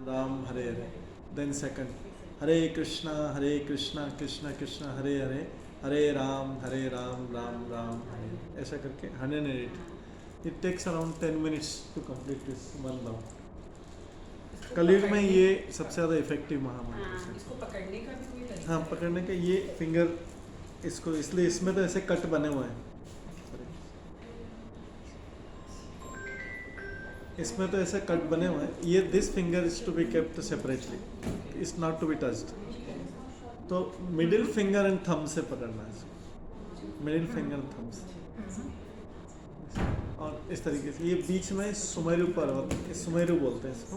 Ram Hare Hare. Then second, Hare Krishna Krishna Krishna Hare Hare, Hare Ram Ram Ram Hare. ऐसा करके 108. It takes around 10 minutes to complete this one round. कलयुग में ये सबसे ज़्यादा effective महामंत्र है. इसको पकड़ने का भी कोई तरीका? हाँ, पकड़ने का ये फिंगर इसको, इसलिए इसमें तो ऐसे कट बने हुए हैं. इसमें तो ऐसे कट बने हुए हैं. ये this finger is to be kept separately, it's not to be touched. तो मिडिल फिंगर एंड थंब से पकड़ना है इसको, मिडिल फिंगर एंड थंब से. और इस तरीके से ये बीच में सुमेरु पर्वत, सुमेरु बोलते हैं इसको.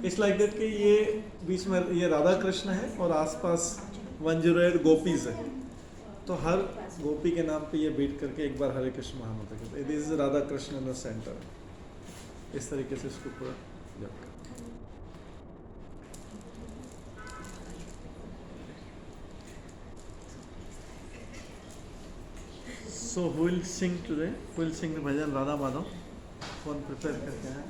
इट्स लाइक दैट कि ये बीच में ये राधा कृष्ण है और आसपास 108 गोपीज है. तो हर गोपी के नाम पे ये बीट करके एक बार हरे कृष्ण महामंत्र कहते हैं. This is Radha Krishna in the centre. इस तरीके से इसको पूरा जप कर. So who will sing today? Who will sing the bhajan Radha Madhav? कौन प्रिपेयर करके आया?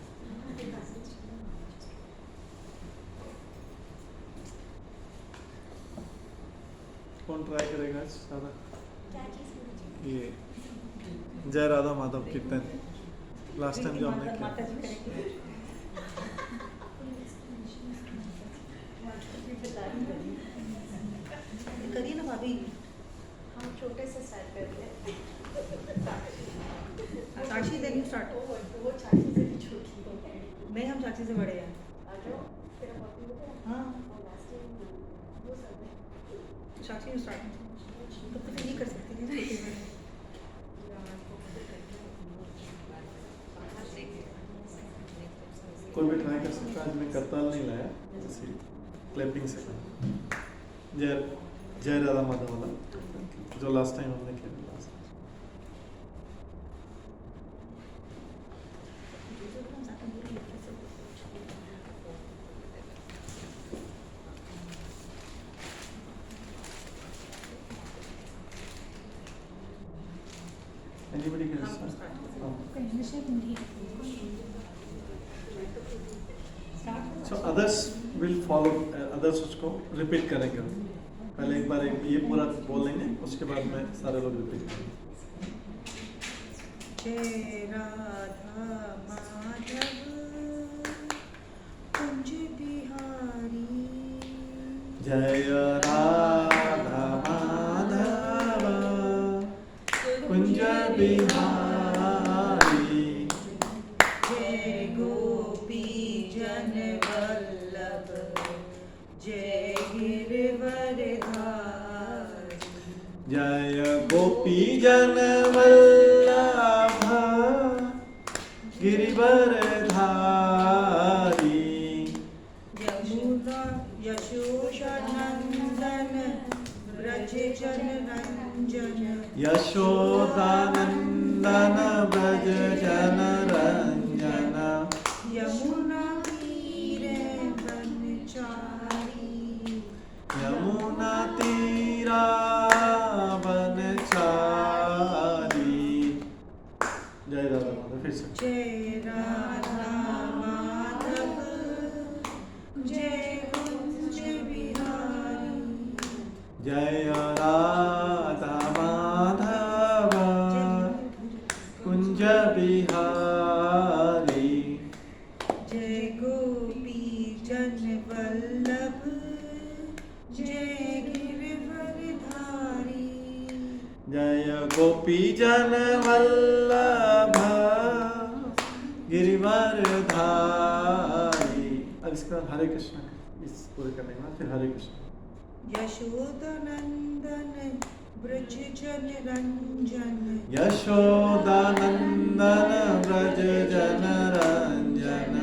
कौन ट्राई करेगा आज? राधा ये जय राधा माधव कीर्तन लास्ट टाइम जो हमने किया. करिए ना भाभी. हम छोटे से स्टार्ट करते हैं. साक्षी देन यू स्टार्ट. वो चाची से भी छोटी है. नहीं, हम चाची से बड़े हैं. हाँ, वो सब है. साक्षी यू स्टार्ट. तो फिर नहीं कर सकते हैं छोटे बड़े. कोई भी ट्राई कर सकता है. आज मैं करताल नहीं लाया, क्लैपिंग से. जय जय राधा माधव वाला जो लास्ट टाइम हमने किया. Anybody can start? So others will follow. Others उसको रिपीट करेंगे. पहले एक बार ये पूरा बोल लेंगे, उसके बाद में सारे लोग रिपीट करेंगे. जय राधा माधव कुंज बिहारी. जय राधा माधव कुंज बिहारी. जय गोपी जन वल्लभ जय गिरवरधारी. जय गोपी जन वल्लभ गिरिवरधारी. यमुना यशोशनंदन ब्रज जन रंजन. यशोदानंदन ब्रज जन रंजन. यमुना तीरे बनचारी. यमुना तीरा बनचारी. जय राधा माधव. फिर से जय राधा माधव जय कुंज बिहारी. जय राधा माधव कुंज बिहारी. जय गोपी जन वल्लभ जय गिरवरधारी. जय गोपी जन वल्लभ गिरिवरधारी. अब इसका हरे कृष्ण इस पूरे करने के बाद फिर हरे कृष्ण. यशोदानंदन ब्रज जन रंजन. यशोदानंदन ब्रज जन रंजन.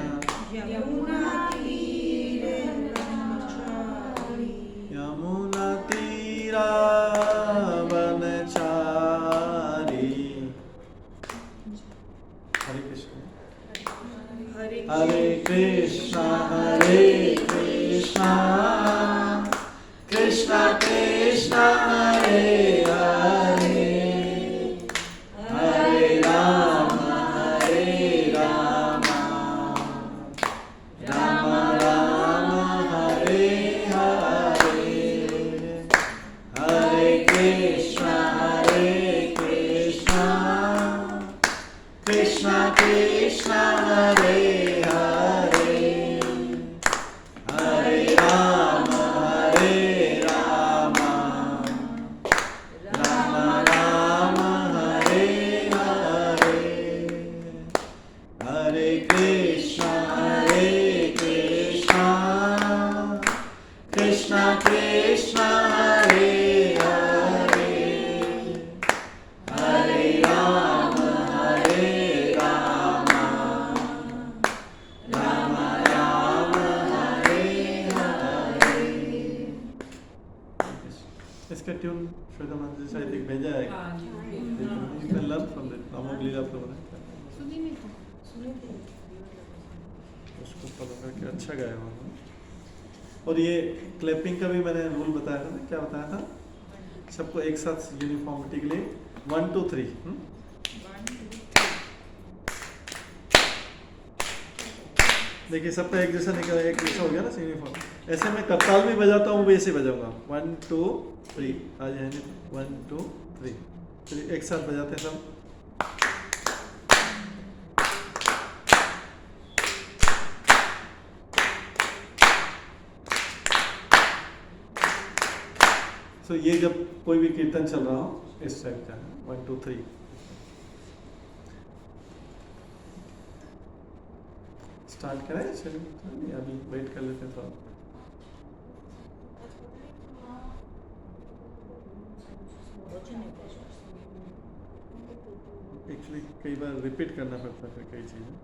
यमुना तीरे बनचारी. यमुना तीरा बनचारी. हरे कृष्ण. हरे कृष्णा कृष्णा कृष्णा हरे हरे, हरे राम ट्यून श्वेता जी शायद एक भेजा है, हाँ जी। You can learn from that. नामक लीला प्रबंधन सुनी नहीं था। सुने थे उसको फॉलो करके अच्छा गाया उन्होंने। और ये क्लैपिंग का भी मैंने रूल बताया था ना, क्या बताया था, सबको एक साथ यूनिफॉर्मिटी के लिए 1 2 3। देखिए सबका एक जैसा निकला, एक जैसा हो गया ना यूनिफॉर्म। ऐसे मैं करताल भी बजाता हूँ, वैसे बजाऊंगा 1 2 3। आज है नहीं 1 2 3, चलिए एक साथ बजाते हैं सब। तो ये जब कोई भी कीर्तन चल रहा हो इस टाइप का 1 2 3। स्टार्ट करें, चलिए अभी वेट कर लेते हैं थोड़ा। एक्चुअली कई बार रिपीट करना पड़ता है फिर कई चीज़ें।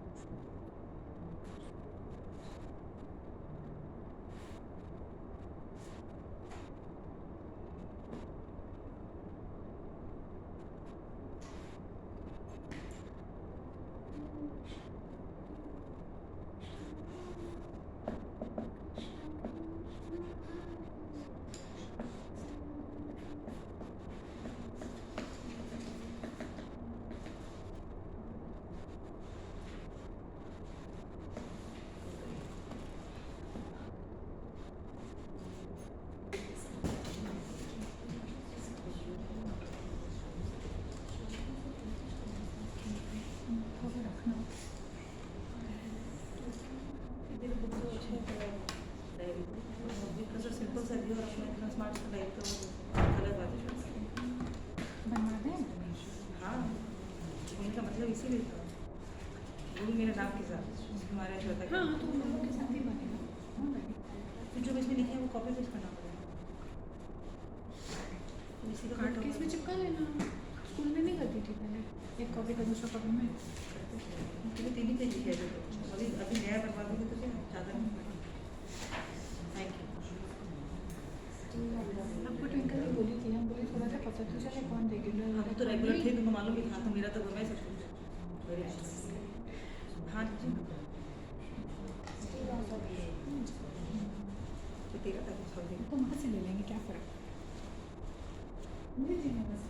इसीलिए वो मेरे नाम के साथ हमारे श्वेता के। हाँ तो उन लोगों के साथ ही बनेगा। फिर जो इसमें लिखे हैं वो कॉपी पेस्ट करना पड़ेगा। इसी का काट के इसमें चिपका लेना। स्कूल में नहीं करती थी पहले, एक कॉपी का दूसरा कॉपी में। क्योंकि 3 ही पेज लिखे हैं जो अभी नया बनवा दूँगी तो क्या ज़्यादा नहीं पड़ेगा। Thank you. आपको ट्विंकल ने बोली थी, हम बोले थोड़ा सा पता तो चले कौन रेगुलर। हम तो रेगुलर थे, तुमको मालूम ही था, तो मेरा तो मैं सब कुछ हाँ जी तो तेरा था कुछ छोड़ देंगे तो वहाँ से ले लेंगे, क्या फर्क। मुझे चाहिए बस।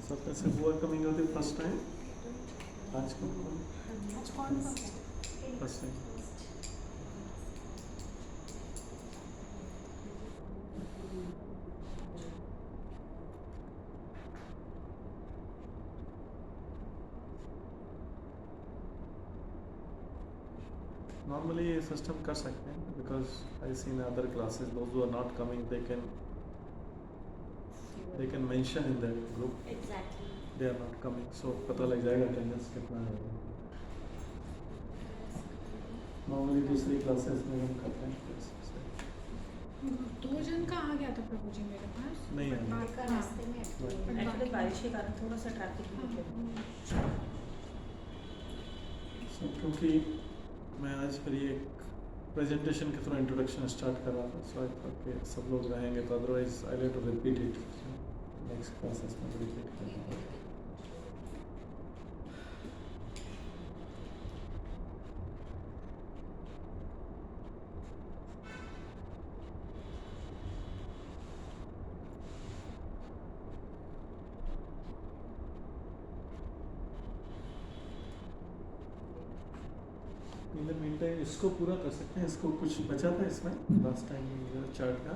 सब कैसे हुआ कमिंग होती फर्स्ट टाइम आज को आज कौन सा फर्स्ट टाइम। नॉर्मली ये सिस्टम कर सकते हैं because I see in other classes those who are not coming they can mention in that group exactly they are not coming, so पता लग जाएगा अटेंडेंस कितना है। नॉर्मली दूसरी क्लासेस में हम करते हैं। 2 जन का आ गया था प्रभु जी मेरे पास। नहीं आया। बात का रास्ते में एक्चुअली बारिश के कारण थोड़ा सा ट्रैफिक भी है। So, क्योंकि मैं आज फिर ये प्रेजेंटेशन के थ्रू इंट्रोडक्शन स्टार्ट कर रहा था, सो आई थॉट कि सब लोग रहेंगे तो otherwise I late to repeat it next classes में रिपीट करेंगे। इन द मीन टाइम इसको पूरा कर सकते हैं। इसको कुछ बचा था इसमें लास्ट टाइम चार्ट का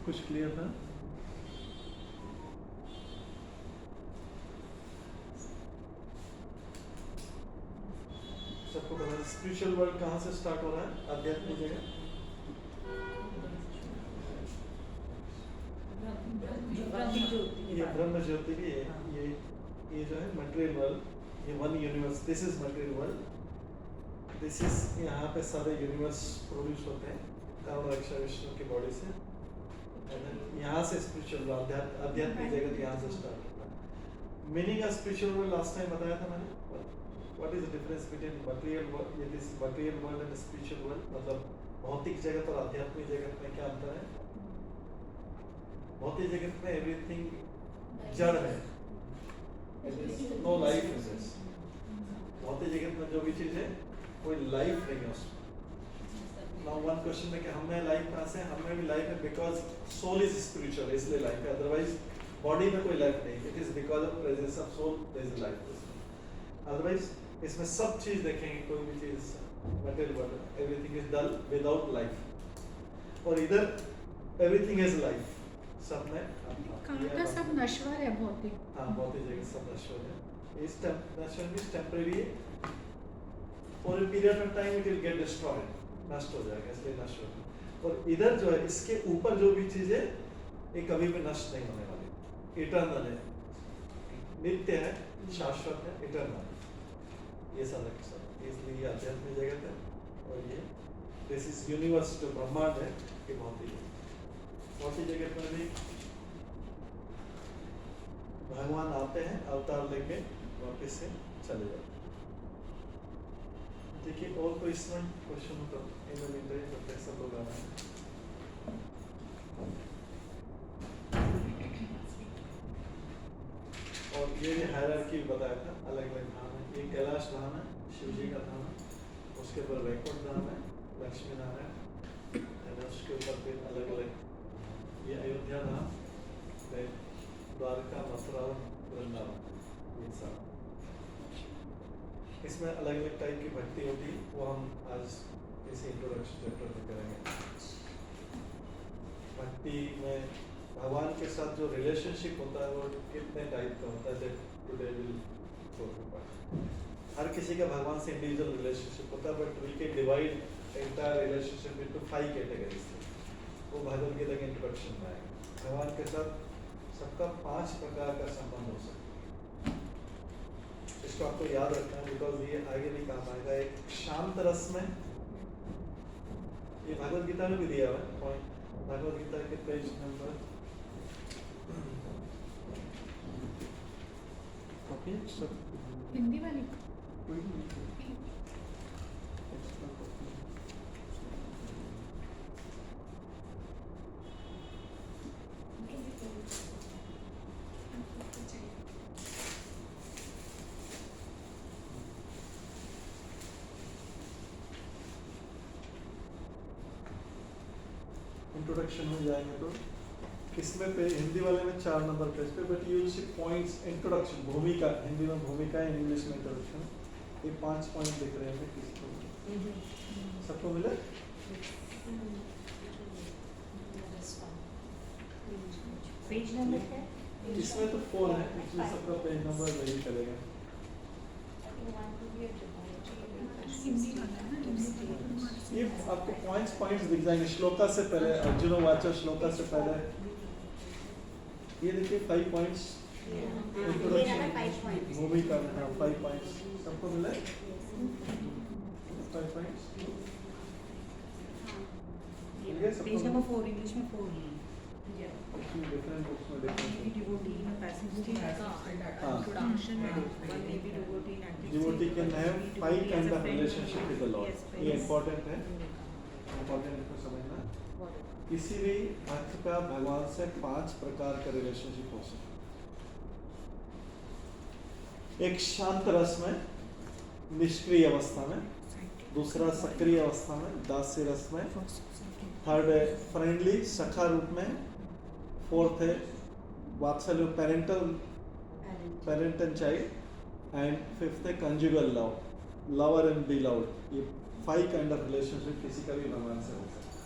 कुछ क्लियर था। सबको पता है स्पिरिचुअल वर्ल्ड कहाँ से स्टार्ट हो रहा है, आध्यात्मिक जगह। ये ब्रह्म ज्योति भी है, ये जो है मटेरियल वर्ल्ड, ये one universe, this is material world this is यहाँ पे सारे यूनिवर्स प्रोड्यूस होते हैं कारण रक्षा विष्णु की बॉडी से, यहाँ से स्पिरिचुअल आध्यात्मिक जगत यहाँ से स्टार्ट होता है। Meaning of spiritual world last time बताया था मैंने। What is the difference between material world, ये this material world and spiritual world, मतलब भौतिक जगत और आध्यात्मिक जगत में क्या अंतर है? भौतिक जगत में एवरीथिंग जड़ है, नो लाइफ इज दिस। भौतिक जगत में जो भी चीज है कोई लाइफ नहीं है उसमें। नाउ वन क्वेश्चन है कि हमें लाइफ कहाँ से? हमें भी लाइफ है बिकॉज सोल इज स्पिरिचुअल, इसलिए लाइफ है, अदरवाइज बॉडी में कोई लाइफ नहीं। It is because of presence of soul there is life. Otherwise इसमें सब चीज देखेंगे, कोई भी चीज material world everything is dull without life, और इधर एवरीथिंग इज लाइफ। सब में कहाँ का सब नश्वर है भौतिक। हाँ, भौतिक जगत सब नश्वर है। इस नश्वर means temporary, for a period of time it will get destroyed, नष्ट हो जाएगा, इसलिए नश्वर है। और इधर जो है इसके ऊपर जो भी चीज है ये कभी भी नष्ट नहीं होने वाली, इटर्नल है, नित्य है, शाश्वत है, इटर्नल। ये सारा के सब, इसलिए ये आध्यात्मिक जगत है। और ये दिस इज यूनिवर्स, जो ब्रह्मांड है ये भौतिक है। भौतिक जगत में भी भगवान आते हैं, अवतार लेके वापस से चले जाते हैं। देखिए और कोई इसमें क्वेश्चन हो तो तब तक सब लोग आना है। और ये जो हायरार्की बताया था, अलग अलग धाम है। ये कैलाश धाम है, शिव जी का धाम है, उसके ऊपर वैकुंठ धाम है, लक्ष्मी नारायण, उसके ऊपर फिर अलग अलग ये अयोध्या धाम, द्वारका, मथुरा, वृंदावन, ये सब। इसमें अलग अलग टाइप की भक्ति होती है, वो हम आज इसी इंट्रोडक्शन चैप्टर में करेंगे। भक्ति में भगवान के साथ जो रिलेशनशिप होता है वो कितने टाइप का होता है, today will go to part. हर किसी का भगवान से इंडिविजुअल रिलेशनशिप होता है, but we can divide entire relationship into 5 categories. वो भगवद गीता के इंट्रोडक्शन में आएगा। भगवान के साथ सबका 5 प्रकार का संबंध हो सकता है, इसको आपको याद रखना है, बिकॉज ये आगे भी काम आएगा। एक शांत रस में, ये भगवद गीता में भी दिया हुआ है पॉइंट, भगवद गीता के पेज नंबर हिंदी वाली। इंट्रोडक्शन में जाएंगे तो इसमें पे हिंदी वाले में 4 नंबर पेज पे, but you will see points, introduction, भूमिका, हिंदी में भूमिका है, इंग्लिश में इंट्रोडक्शन। ये 5 पॉइंट दिख रहे हैं किसको, सबको मिले? पेज नंबर क्या? इसमें तो 4 है, इसमें सबका पेज नंबर वही चलेगा। हिंदी वाला है ना, ये आपको पॉइंट्स दिख जाएंगे। श्लोका से पहले, अर्जुन वाचा श्लोका से पहले ये देखिए 5 पॉइंट्स इंट्रोडक्शन, भूमिका, हाँ 5 पॉइंट्स सबको मिला है। 5 पॉइंट्स पेज नंबर 4, इंग्लिश में 4 है। डिफरेंट बुक्स में different devotee in a passage introduction one may be devotee in active devotee can have 5 kind of relationship with the Yes, Lord. ये important है, इंपॉर्टेंट है को समझना। किसी भी भक्त का भगवान से 5 प्रकार का रिलेशनशिप हो सकता है। एक शांत रस में, निष्क्रिय अवस्था में, दूसरा सक्रिय अवस्था में, दास्य रस में, थर्ड है फ्रेंडली सखा रूप में, फोर्थ है वात्सल्य parent and child, and fifth है conjugal love, lover and be loved. ये 5 काइंड ऑफ रिलेशनशिप किसी का भी भगवान से हो सकता है,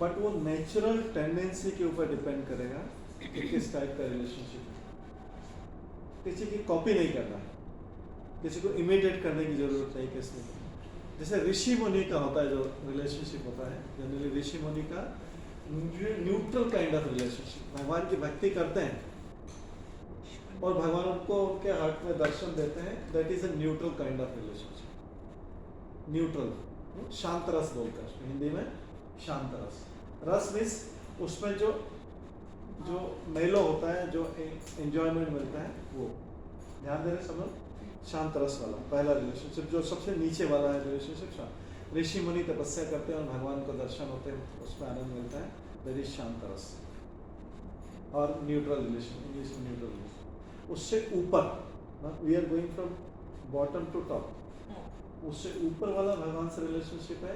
बट वो नेचुरल टेंडेंसी के ऊपर डिपेंड करेगा कि किस टाइप का रिलेशनशिप है। किसी की कॉपी नहीं करना है, किसी को इमिटेट करने की जरूरत नहीं किसी को। जैसे ऋषि मुनि का होता है जो रिलेशनशिप होता है, जनरली ऋषि मुनि का न्यूट्रल काइंड ऑफ रिलेशनशिप, भगवान की भक्ति करते हैं और भगवान उनको उनके हार्ट में दर्शन देते हैं, that is a neutral kind of relationship. Neutral, शांत रस बोलते हैं हिंदी में, शांत रस। रस मीन्स उसमें जो जो मेलो होता है, जो एंजॉयमेंट मिलता है, वो ध्यान दे रहे सब लोग। शांत रस वाला पहला रिलेशनशिप, जो सबसे नीचे वाला है रिलेशनशिप। ऋषि मुनि तपस्या करते हैं और भगवान को दर्शन होते हैं, उसमें आनंद मिलता है, दैट इज शांत रस। और न्यूट्रल रिलेशन, इंग्लिश में न्यूट्रल रिलेशन। उससे ऊपर, we are going from bottom to top, उससे ऊपर वाला भगवान से रिलेशनशिप है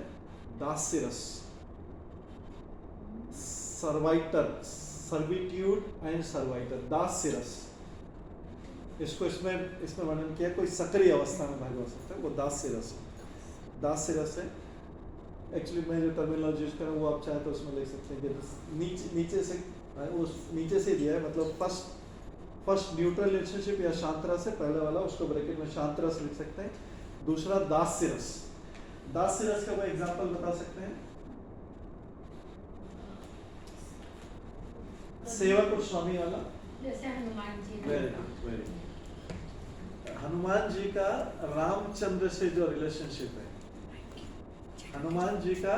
दास्य रस, सर्विट्यूड एंड सर्वाइटर, दास्य रस। इसको इसमें वर्णन किया, कोई सक्रिय अवस्था में भाग हो सकता है, वो दास्य रस है। दास्य रस है एक्चुअली, मैं जो टर्मिनोलॉजी यूज कर रहा हूँ वो आप चाहे तो उसमें ले सकते हैं कि नीचे से दिया है, मतलब फर्स्ट न्यूट्रल रिलेशनशिप या शांत रस है, पहला वाला उसको ब्रैकेट में शांत रस लिख सकते हैं। दूसरा दास्य रस। दास्य रस का कोई एग्जांपल बता सकते हैं? सेवक और स्वामी वाला, जैसे Hanuman ji. Very good, very good. Hanuman ji का रामचंद्र से जो रिलेशनशिप है, हनुमान जी का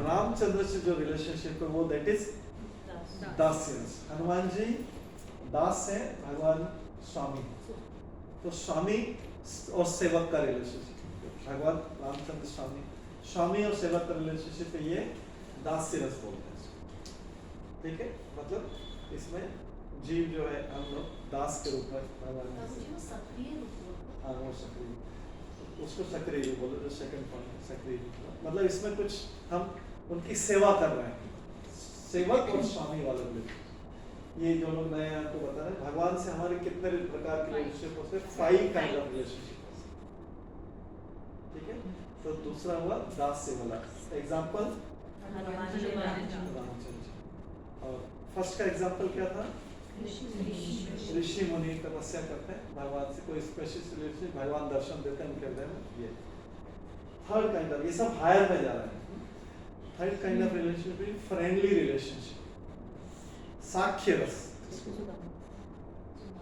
रामचंद्र से जो रिलेशनशिप है वो दैट इज दास्य रस। हनुमान जी दास है, भगवान स्वामी। तो स्वामी और सेवक का रिलेशनशिप, भगवान रामचंद्र स्वामी और सेवक का रिलेशनशिप है, ये दास्य रस बोलते हैं। ठीक है, मतलब इसमें जीव जो है हम लोग दास के रूप में भगवान से, सक्रिय रूप, हाँ वो सक्रिय, उसको सक्रिय रूप बोलो, जो सेकंड पॉइंट सक्रिय रूप, मतलब इसमें कुछ हम उनकी सेवा कर रहे हैं, सेवक और स्वामी वाला रिलेशनशिप। ये जो लोग नए हैं आपको बता रहे हैं, भगवान से हमारे कितने प्रकार के रिलेशनशिप होते हैं, 5 काइंड ऑफ रिलेशनशिप। ठीक है, तो दूसरा हुआ दास्य वाला एग्जांपल रामचंद्र जी, और फर्स्ट का एग्जांपल क्या था? ऋषि मुनि तपस्या करते हैं भगवान से, कोई स्पेशल रिलेशनशिप, भगवान दर्शन देते हैं उनके हृदय में। ये थर्ड काइंड ऑफ, ये सब हायर में जा रहे हैं। Third kind of relationship friendly relationship, साख्य रस।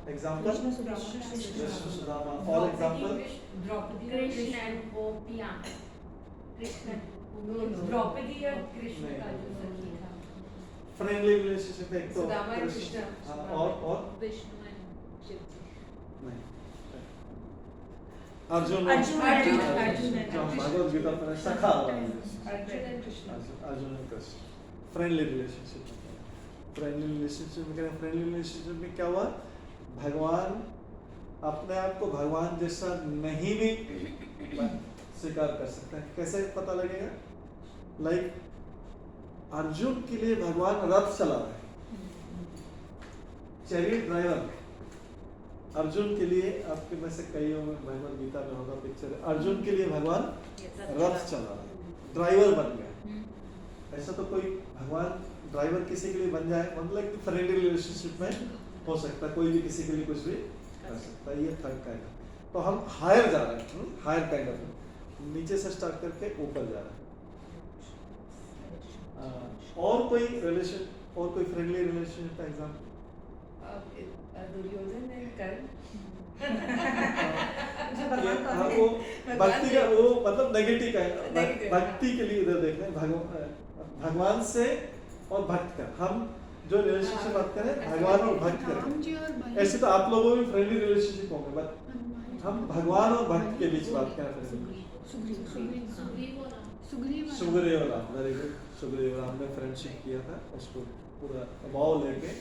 एग्जांपल कृष्ण सुदामा, और एग्जांपल कृष्ण एंड गोपियां। कृष्ण द्रौपदी और कृष्ण का जो सखी था। फ्रेंडली रिलेशनशिप एक तो सुदामा और कृष्ण, हाँ, और विष्णु एंड शिव जी। नहीं, अर्जुन जो भगवद गीता पर सखा वाला Arjun and Krishna, friendly relationship. Friendly relationship में क्या हुआ? भगवान अपने आप को भगवान जैसा नहीं भी स्वीकार कर सकते हैं। कैसे पता लगेगा? लाइक अर्जुन के लिए भगवान रथ चला रहे हैं, चैरियट ड्राइवर अर्जुन के लिए, आपके में से कई में भगवद गीता में होगा पिक्चर, अर्जुन के लिए भगवान रथ चला रहे, ड्राइवर बन गए। ऐसा तो कोई भगवान ड्राइवर किसी के लिए बन जाए, मतलब फ्रेंडली रिलेशनशिप में हो सकता है, कोई भी किसी के लिए कुछ भी कर सकता है। ये थर्ड काइंड। तो हम हायर जा रहे हैं, हायर काइंड ऑफ, नीचे से स्टार्ट करके ऊपर जा रहे हैं। और कोई रिलेशन, और कोई फ्रेंडली रिलेशनशिप का एग्जांपल? दुर्योधन एंड कर्ण। हाँ, वो भक्ति का, वो मतलब नेगेटिव का, भक्ति के लिए इधर देख रहे हैं, भगवान से और भक्त का, हम जो रिलेशनशिप बात करें भगवान और भक्त का। ऐसे तो आप लोगों में फ्रेंडली रिलेशनशिप होंगे, बट हम भगवान और भक्त के बीच बात कर रहे हैं। सुग्रीव और राम, वेरी गुड। सुग्रीव राम ने फ्रेंडशिप किया था, उसको पूरा भाव लेके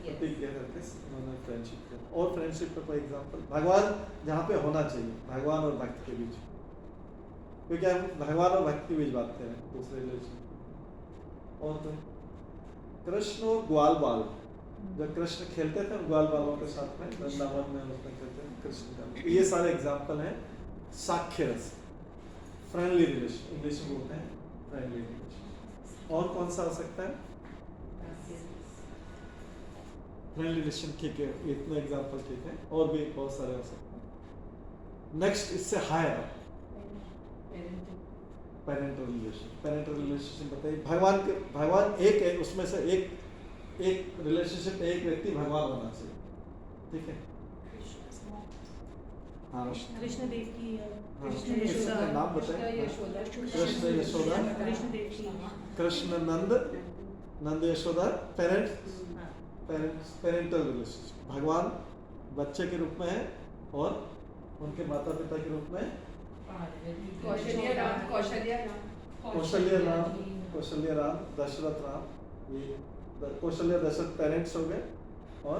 प्रतिज्ञा करके उन्होंने फ्रेंडशिप किया। और फ्रेंडशिप का कोई एग्जांपल? भगवान जहाँ पे होना चाहिए, भगवान और भक्त के बीच, क्योंकि हम भगवान और भक्त के बीच बात कर रहे हैं, दूसरे रिलेशन। और तो कृष्ण और ग्वाल बाल, जब कृष्ण खेलते थे ग्वाल बालों के साथ में वृंदावन में, उसमें खेलते हैं कृष्ण का, ये सारे एग्जांपल हैं साख्य रस, फ्रेंडली रिलेशन, इंग्लिश में बोलते हैं फ्रेंडली रिलेशन। और कौन सा हो सकता है? फ्रेंडली रिलेशन, ठीक है, इतना एग्जांपल ठीक है, और भी बहुत सारे हो सकते हैं। नेक्स्ट इससे higher parental relation. Parental relationship बताइए। भगवान एक है, उसमें से एक रिलेशनशिप, एक व्यक्ति भगवान होना चाहिए, ठीक है। हाँ कृष्ण देव की हाँ, कृष्ण इसका यशोदा नाम बताएं। यशोदा। कृष्ण यशोदा, कृष्ण देव की कृष्ण नंद यशोदा, हाँ पेरेंटल रिलेशनशिप। भगवान बच्चे के रूप में है और उनके माता पिता के रूप में कौशल्या राम, कौशल्य राम, दशरथ राम। ये कौशल्य दशरथ पेरेंट्स हो गए और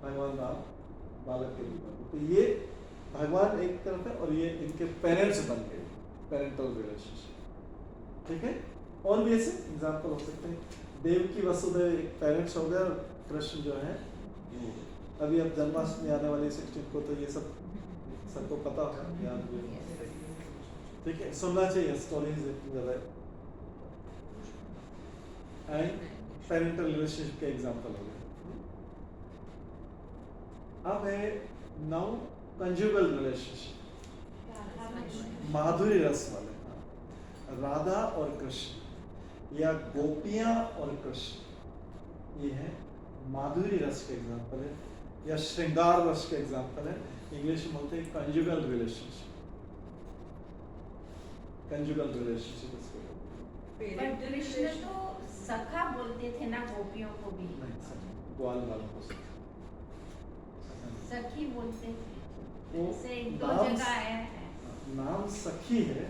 भगवान राम बालक के रूप में। तो ये भगवान एक तरफ है और ये इनके पेरेंट्स बन गए, पेरेंटल रिलेशनशिप। ठीक है, और भी ऐसे एग्जाम्पल हो सकते हैं। देव की वसुदेव एक पेरेंट्स हो गए और कृष्ण जो है वो। अभी अब जन्माष्टमी आने वाली 16 को, तो ये सब सबको पता है, याद भी है। ठीक है, सुनना चाहिए स्टोरीज इतनी ज़्यादा। एंड पेरेंटल रिलेशनशिप के एग्जाम्पल हो गए। अब है नाउ कंजुगल रिलेशनशिप, माधुरी रस वाले। राधा और कृष्ण या गोपियां और कृष्ण, ये है माधुरी रस के एग्जाम्पल है, या श्रृंगार रस के एग्जाम्पल है। इंग्लिश में बोलते हैं कंजुगल रिलेशनशिप। कंजुगल रिलेशनशिप इसको पर कृष्ण तो सखा बोलते थे ना गोपियों को भी, ग्वाल वालों को सखी बोलते थे। वो जैसे एक दो नाम- जगह आया है। नाम सखी है,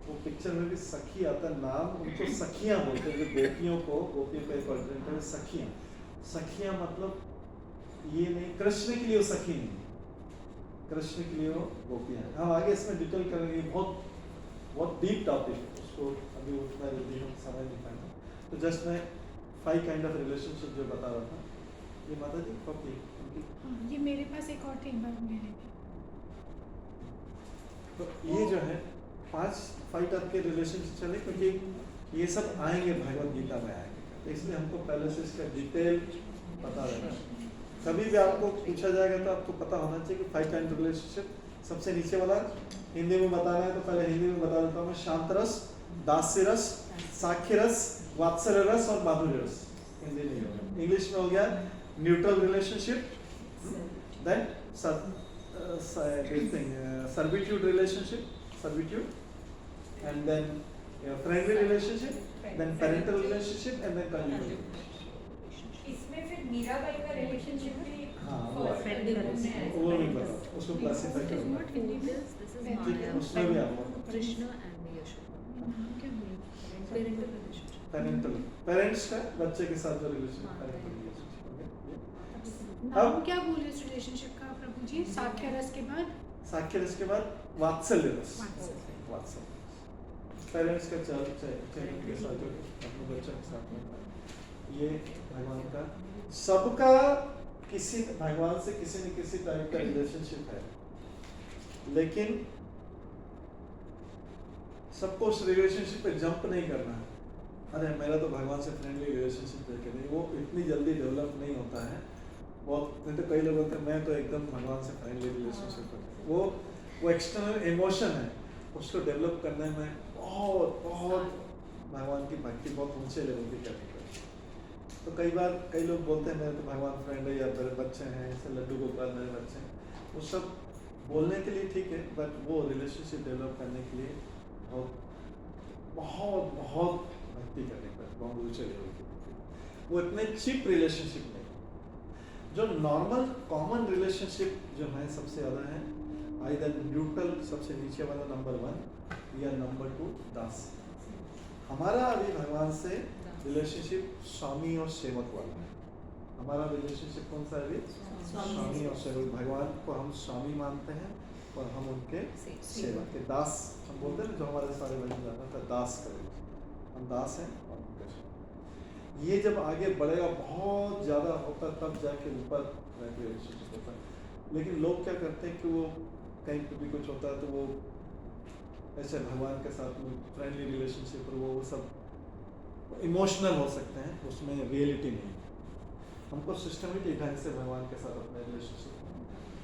वो पिक्चर में भी सखी आता है, नाम उनको सखियां बोलते हैं। गोपियों को एक ऑल्टरनेटिव है सखियां। सखियां मतलब ये नहीं, कृष्ण के लिए वो सखी नहीं, कृष्ण के लिए वो गोपियां। हम आगे इसमें डिटेल करेंगे, बहुत डीप टॉपिक है, उसको अभी उतना जल्दी हम समझ नहीं पाएंगे। तो जस्ट मैं 5 काइंड ऑफ रिलेशनशिप जो बता रहा था, ये माता जी कॉपी उनकी। ये मेरे पास एक और थी, एक बार मैंने भी। तो ये जो है 5 टाइप के रिलेशनशिप चले, क्योंकि ये सब आएंगे भगवत गीता में आएंगे, तो इसलिए हमको पहले से इसका डिटेल पता रहना। कभी भी आपको पूछा जाएगा तो आपको पता होना चाहिए कि 5 काइंड रिलेशनशिप। सबसे नीचे वाला हिंदी में बताना है तो पहले हिंदी में बता देता हूँ। शांत रस, दास्य रस, साख्य रस, वात्सल्य रस और माधुर्य रस। हिंदी नहीं होगा, इंग्लिश में हो गया neutral relationship, then servitude relationship, and then friendly relationship, then parental relationship, and then conjugal relationship. इसमें फिर मीराबाई का रिलेशनशिप भी हाँ, वो है। Friendly relationship. वो नहीं पता, उसको क्लासिफाई करना है। ठीक है, उसमें भी आऊँगा। Krishna and Yashoda. क्या बोलूं? Parental relationship. पेरेंटल, पेरेंट्स का बच्चे के साथ जो रिलेशन, पेरेंटल रिलेशनशिप हो गया। नाम क्या बोले इस रिलेशनशिप का प्रभु जी? साख्य रस के बाद साख्य रस के बाद वात्सल्य रस। वात्सल्य। वात्सल्य पेरेंट्स का चाइल्ड के साथ जो अपने बच्चों के साथ में, ये भगवान का सबका किसी भगवान से किसी न किसी टाइप का रिलेशनशिप है, लेकिन सबको उस रिलेशनशिप पे जंप नहीं करना है। अरे मेरा तो भगवान से फ्रेंडली रिलेशनशिप है, नहीं, वो इतनी जल्दी डेवलप नहीं होता है। बहुत नहीं तो कई लोग बोलते हैं मैं तो एकदम भगवान से फ्रेंडली रिलेशनशिप है। वो एक्सटर्नल इमोशन है, उसको डेवलप करने में बहुत भगवान की भक्ति बहुत ऊंचे लेवल की करनी पड़ती है। तो कई बार कई लोग बोलते हैं मेरे तो भगवान फ्रेंड है, या मेरे बच्चे हैं, ऐसे लड्डू गोपाल मेरे बच्चे हैं, वो सब बोलने के लिए ठीक है, बट वो रिलेशनशिप डेवलप करने के लिए बहुत भक्ति करनी पड़ती, बहुत ऊंचे लेवल की भक्ति। वो इतने चीप रिलेशनशिप नहीं। जो नॉर्मल कॉमन रिलेशनशिप जो है सबसे ज़्यादा है आइदर न्यूट्रल, सबसे नीचे वाला नंबर 1, या नंबर 2 दास। हमारा अभी भगवान से रिलेशनशिप स्वामी और सेवक वाला है। हमारा रिलेशनशिप कौन सा है अभी? स्वामी और सेवक। भगवान को हम स्वामी मानते हैं और हम उनके सेवक के दास। हम बोलते हैं जो हमारे सारे भजन जाता था दास करें, हम दास हैं और उनके सेवक। ये जब आगे बढ़ेगा बहुत ज़्यादा होता तब जाके ऊपर रिलेशनशिप होता है। लेकिन लोग क्या करते हैं कि वो कहीं पे भी कुछ होता है तो वो ऐसे भगवान के साथ में फ्रेंडली रिलेशनशिप और वो सब इमोशनल हो सकते हैं, उसमें रियलिटी नहीं है। हमको सिस्टमेटिक ढंग से भगवान के साथ अपने रिलेशनशिप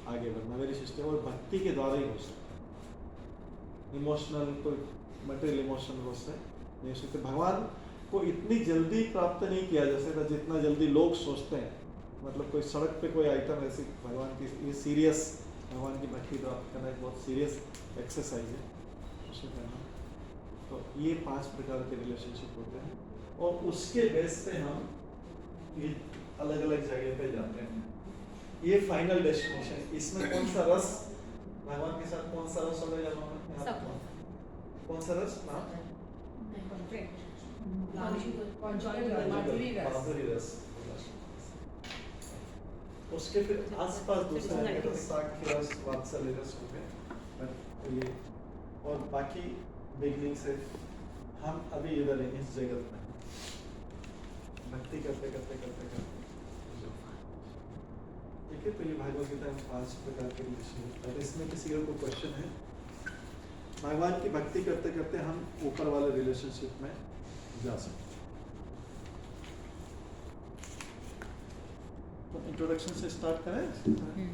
आगे बढ़ना वेरी सिस्टम और भक्ति के द्वारा ही हो सकता है। इमोशनल कोई मटेरियल इमोशनल हो सकते नहीं हो सकते। भगवान को इतनी जल्दी प्राप्त नहीं किया जा सकता जितना जल्दी लोग सोचते हैं। मतलब कोई सड़क पे कोई आइटम ऐसी भगवान की ये सीरियस भगवान की भक्ति प्राप्त करना एक बहुत सीरियस एक्सरसाइज है, उसे करना। तो ये 5 प्रकार के रिलेशनशिप होते हैं और उसके बेस पे हम ये अलग अलग जगह पे जाते हैं। ये फाइनल डेस्टिनेशन, इसमें कौन सा रस भगवान के साथ, कौन सा रस होगा सब। कौन सा रस नाम? माधुरी रस। उसके फिर आसपास दूसरे जगह तो साख्य रस, वात्सल्य रस हो गए। तो ये और बाकी बिगनिंग से हम अभी इधर हैं इस जगत में, भक्ति करते करते करते करते। ठीक है, तो ये भागवत गीता में 5 प्रकार के रिलेशन है। इसमें किसी का कोई क्वेश्चन है? भगवान की भक्ति करते करते हम ऊपर वाले रिलेशनशिप में जा सकते हैं। तो इंट्रोडक्शन से स्टार्ट करें। अभी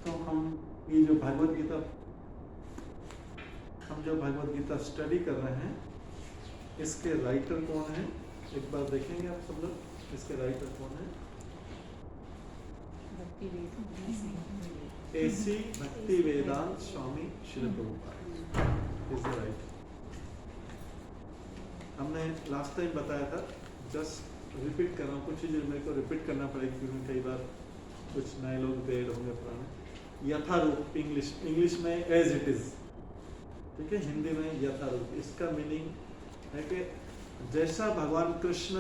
तो हम ये जो भगवत गीता स्टडी कर रहे हैं, इसके राइटर कौन है एक बार देखेंगे आप सब लोग, इसके राइटर कौन है? AC Bhakti Vedanta Swami Srila Prabhupada is the writer. हमने लास्ट टाइम बताया था, जस्ट रिपीट कर रहा हूँ, कुछ चीज़ें मेरे को रिपीट करना पड़ेगी क्योंकि कई बार कुछ नए लोग बेड होंगे पुराने। यथारूप इंग्लिश में एज इट इज, ठीक है, हिंदी में यथारूप। इसका मीनिंग है कि जैसा भगवान कृष्ण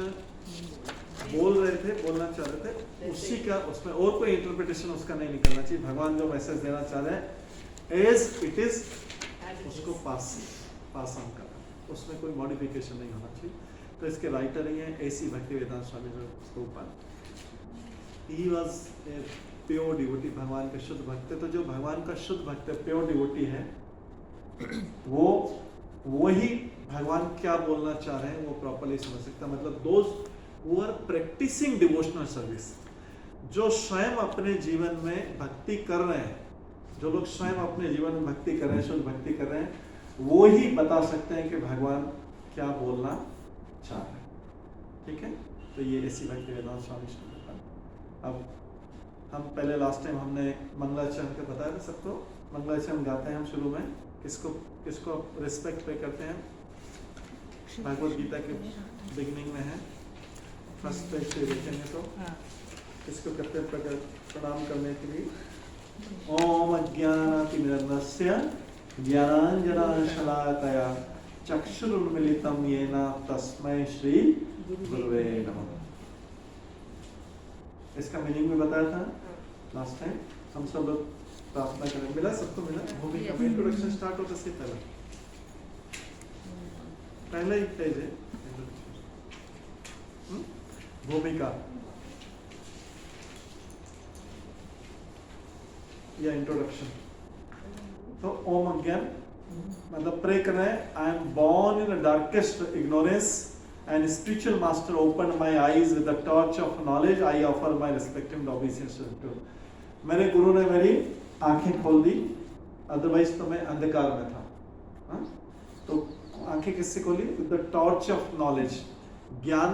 बोल रहे थे, बोलना चाह रहे थे, उसी का, उसमें और कोई इंटरप्रिटेशन उसका नहीं निकलना चाहिए। भगवान जो मैसेज देना चाह रहे हैं एज इट इज, उसको पास ऑन करना, उसमें कोई मॉडिफिकेशन नहीं होना चाहिए। तो इसके राइटर ही हैं AC Bhakti Vedanta Swami Prabhupada. He was a pure devotee, भगवान के शुद्ध भक्त है। तो जो भगवान का शुद्ध भक्त है, प्योर डिवोटी है, वो वही भगवान क्या बोलना चाह रहे हैं वो प्रॉपर्ली समझ सकता। मतलब those who are practising devotional service, जो स्वयं अपने जीवन में भक्ति कर रहे हैं, जो लोग स्वयं अपने जीवन में भक्ति कर रहे हैं, शुद्ध भक्ति कर रहे हैं, वो ही बता सकते हैं कि भगवान क्या बोलना चाह रहे हैं। ठीक है, तो ये ऐसी भक्ति वेदांत स्वामी श्री प्रभुपाद। अब हम पहले लास्ट टाइम हमने मंगलाचरण के बताया था सबको। मंगलाचरण गाते हैं हम शुरू में, किसको रिस्पेक्ट पे करते हैं? भागवत गीता के बिगिनिंग में है, फर्स्ट पेज से देखेंगे तो किसको करते हैं प्रणाम करने के लिए? ओम अज्ञानातिमिरन्दस्य ज्ञानाञ्जनशलाकया चक्षुरुन्मीलितं येन तस्मै श्री गुरुवे नमः। इसका मीनिंग भी बताया था लास्ट टाइम। हम सब लोग प्रार्थना करें। मिला सबको? मिला? भूमिका में इंट्रोडक्शन स्टार्ट होता से पहले ही पेज है भूमिका या इंट्रोडक्शन। तो ओम अज्ञान मतलब प्रे कर रहे हैं, I am born in the darkest ignorance and spiritual master opened my eyes with the torch of knowledge. I offer my respective obeisance to. मेरे गुरु ने मेरी आंखें खोल दी, अदरवाइज तो मैं अंधकार में था। हा? तो आंखें किससे खोली? With the torch of knowledge, ज्ञान।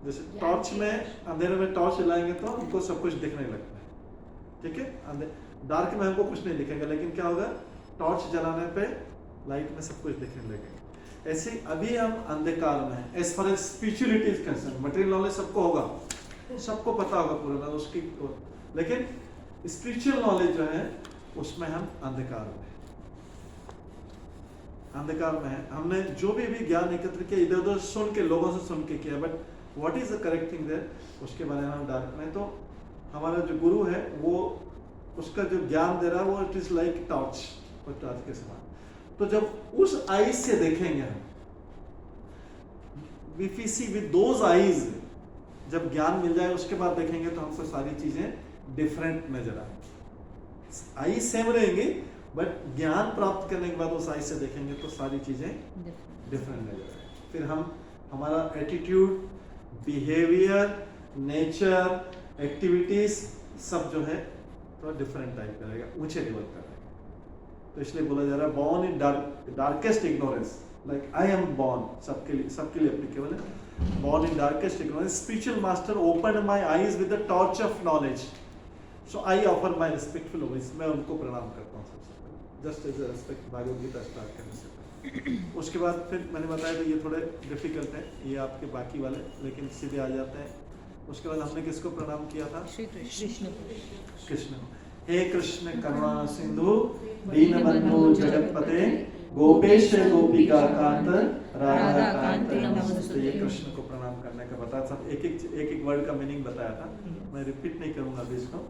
जैसे टॉर्च में, अंधेरे में टॉर्च जलाएंगे तो हमको सब कुछ दिखने लगता है, ठीक है। डार्क में हमको कुछ नहीं दिखेगा, लेकिन क्या होगा? टॉर्च जलाने पे लाइट में सब कुछ दिखने लगेगा। ऐसे अभी हम अंधकार में हैं। As far as spirituality is concern, material knowledge सबको होगा, सबको पता होगा पूरा उसकी, लेकिन स्पिरिचुअल नॉलेज जो है उसमें हम अंधकार में है। हमने जो भी ज्ञान एकत्र किया इधर उधर सुन के, लोगों से सुन के किया, but what is the correct thing there, उसके बारे में हम डार्क में। तो हमारा जो गुरु है वो, उसका जो ज्ञान दे रहा है वो इट इज लाइक टॉर्च, और टॉर्च के समान। तो जब उस आईज से देखेंगे हम, if we see with those eyes, जब ज्ञान मिल जाए उसके बाद देखेंगे तो हमको सारी चीजें डिफरेंट नजर आए। आई सेम रहेंगी, बट ज्ञान प्राप्त करने के बाद उस आई से देखेंगे तो सारी चीजें डिफरेंट नजर आए। फिर हम, हमारा एटीट्यूड, बिहेवियर, नेचर, एक्टिविटीज सब जो है तो डिफरेंट टाइप का रहेगा, ऊंचे लेवल का रहेगा। तो इसलिए बोला जा रहा है born in darkest ignorance, like I am born, सबके लिए एप्लीकेबल है। Born in darkest ignorance, spiritual master open my eyes with the torch of knowledge, so I offer my respectful obeisance, मैं उनको प्रणाम करता हूँ सबसे पहले, just as a respect Bhagavad Gita start करने से पहले। उसके बाद फिर मैंने बताया था ये थोड़े डिफिकल्ट है ये आपके बाकी वाले, लेकिन सीधे आ जाते हैं। उसके बाद हमने किसको प्रणाम किया था? श्री कृष्ण कृष्ण। हे कृष्ण करुणा सिंधु दीनबंधु जगतपते गोपेश गोपिका कांत राधा कांत नमोस्तुते। ये कृष्ण को प्रणाम करने का बताया, सब एक एक वर्ड का मीनिंग बताया था, मैं रिपीट नहीं करूंगा अभी इसको,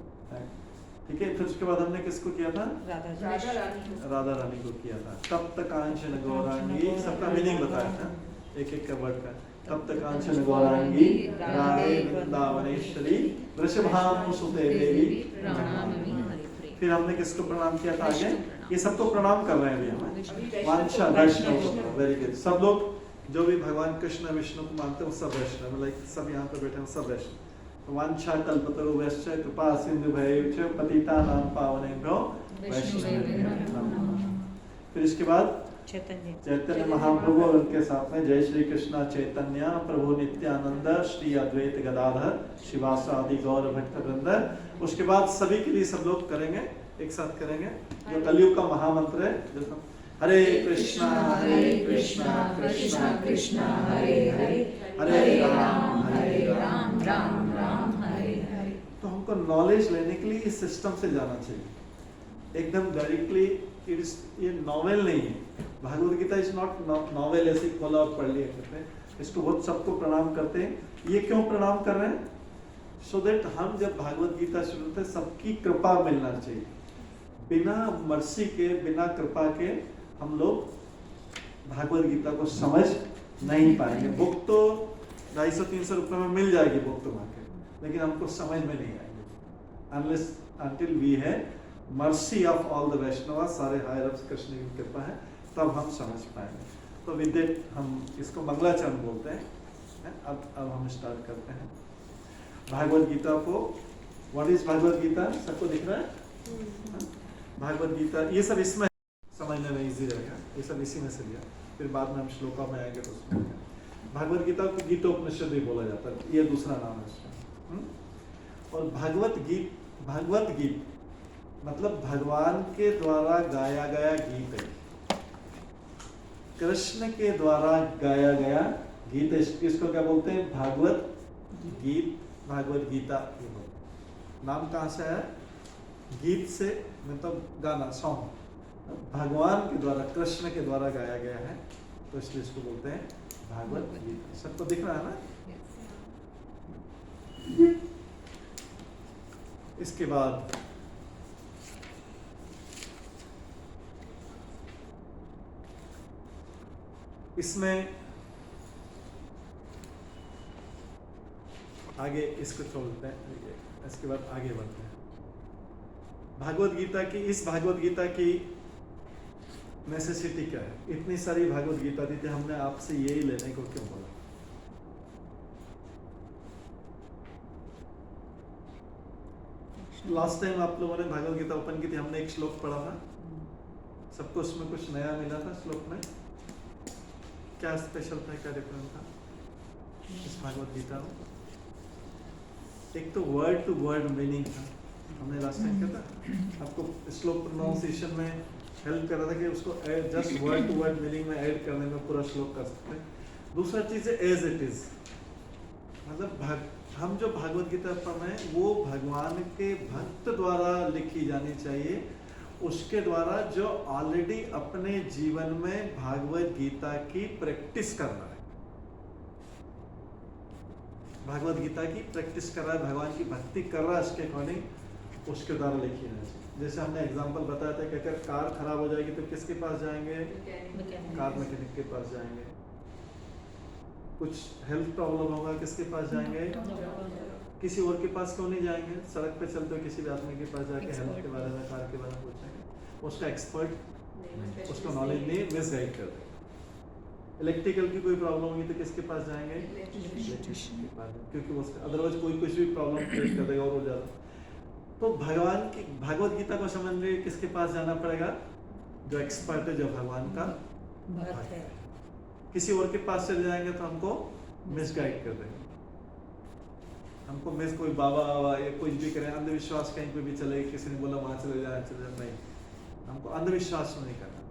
ठीक है। फिर उसके बाद हमने किसको किया था? राधा रानी को किया था। तप्त कांचन गौरांगी, सबका मीनिंग बताया था एक एक का वर्ड का। तप्त कांचन गौरांगी राधे वृंदावनेश्वरी वृषभानुसुते देवी प्रणमामि हरिप्रिय। फिर हमने किसको प्रणाम किया था आगे? ये सबको प्रणाम कर रहे हैं अभी हम। वांछा वैष्णव, वेरी गुड। सब लोग जो भी भगवान कृष्ण विष्णु को मानते हैं वो सब वैष्णव, लाइक सब यहाँ पे बैठे हैं सब वैष्णव। वांछा कल्पतरुभ्यश्च कृपा सिंधुभ्यैव च पतितानां पावनेभ्यो वैष्णवेभ्यो नमः। फिर इसके बाद चैतन्य महाप्रभु और उनके साथ में जय श्री कृष्णा चैतन्य प्रभु नित्यानंद श्री अद्वैत गदाधर शिवासादि गौर भक्त वृंद। उसके बाद सभी के लिए सब लोग करेंगे, एक साथ करेंगे जो कलयुग का महामंत्र है, जो हरे कृष्णा कृष्णा कृष्णा हरे हरे हरे राम राम राम हरे हरे। तो हमको नॉलेज लेने के लिए इस सिस्टम से जाना चाहिए एकदम डायरेक्टली। ये नॉवेल नहीं है, Bhagavad Gita is not novel ऐसे खोला और पढ़ लिया करते हैं, इसको बहुत सबको प्रणाम करते हैं। ये क्यों प्रणाम कर रहे हैं? सो दैट हम जब भागवत गीता शुरू करते हैं सबकी कृपा मिलना चाहिए। बिना मर्सी के, बिना कृपा के हम लोग भागवत गीता को समझ नहीं पाएंगे। बुक तो 250-300 रुपए में मिल जाएगी बुक तो मार्केट, लेकिन हमको समझ में नहीं आएगी अनलेस अंटिल वी है मर्सी ऑफ ऑल द वैष्णव, सारे हायर अप्स कृष्ण की कृपा है, तब हम समझ पाएंगे। तो विद दैट हम इसको मंगलाचरण बोलते हैं। अब हम स्टार्ट करते हैं भागवत गीता को। What is Bhagavad Gita? सबको दिख रहा है? भागवत गीता ये सब इसमें समझने में इजी रहेगा, ये सब इसी में से लिया, फिर बाद में हम श्लोका में आएंगे तो उसमें। भागवत गीता को गीतोपनिषद भी बोला जाता है, ये दूसरा नाम है इसका। और भागवत गीत मतलब भगवान के द्वारा गाया गया गीत है, कृष्ण के द्वारा गाया गया गीत। इसको क्या बोलते हैं? भागवत गीत, भागवत गीता। नाम कहाँ से आया? गीत से, मतलब गाना, सॉन्ग। भगवान के द्वारा, कृष्ण के द्वारा गाया गया है, तो इसलिए इसको बोलते हैं भागवत गीता। सबको दिख रहा है ना? इसके बाद इसमें आगे इसको छोड़ते हैं, इसके बाद आगे बढ़ते हैं। भागवत गीता की, इस भागवत गीता की नेसेसिटी क्या है? इतनी सारी भागवत गीता दी थी, हमने आपसे यही लेने को क्यों बोला? लास्ट टाइम आप लोगों ने भागवत गीता ओपन की थी, हमने एक श्लोक पढ़ा था, सबको उसमें कुछ नया मिला था। श्लोक में क्या स्पेशल था, क्या डिफरेंट था इस भागवत गीता में? एक तो वर्ड टू वर्ड मीनिंग था, हमने लास्ट टाइम किया था आपको श्लोक प्रोनाउंसिएशन में हेल्प कर रहा था कि उसको just word to word meaning में ऐड करने में पूरा श्लोक कर सकते हैं। दूसरा चीज है एज इट इज, मतलब हम जो भागवत गीता पढ़ रहे हैं वो भगवान के भक्त द्वारा लिखी जानी चाहिए, उसके द्वारा जो ऑलरेडी अपने जीवन में भागवत गीता की प्रैक्टिस कर रहा है, भागवत गीता की प्रैक्टिस कर रहा है, भगवान की भक्ति कर रहा है, उसके अकॉर्डिंग उसके द्वारा लिखी जानी चाहिए। जैसे हमने एग्जांपल बताया था कि अगर कार खराब हो जाएगी तो किसके पास जाएंगे? कार मैकेनिक के पास जाएंगे। कुछ हेल्थ प्रॉब्लम होगा, किसके पास जाएंगे? किसी और के पास क्यों नहीं जाएंगे? सड़क पे चलते हुए किसी भी आदमी के पास जाके हेल्थ के बारे में, कार के बारे में पूछेंगे, उसका एक्सपर्ट उसको नॉलेज नहीं, मिस गाइड कर देगा। इलेक्ट्रिकल की कोई प्रॉब्लम होगी तो किसके पास जाएंगे? इलेक्ट्रिशियन के पास, क्योंकि उसका अदरवाइज कोई कुछ भी प्रॉब्लम क्रिएट कर देगा और वो ज़्यादा। तो भगवान की भगवत गीता को समझने के लिए किसके पास जाना पड़ेगा? जो एक्सपर्ट है, जो भगवान का भक्त है। किसी और के पास चले जाएंगे तो हमको मिसगाइड कर देंगे, हमको मिस कोई बाबा या कुछ भी करें, अंधविश्वास कहीं पे भी चले, किसी ने बोला वहां चले जाए नहीं, हमको अंधविश्वास नहीं करना,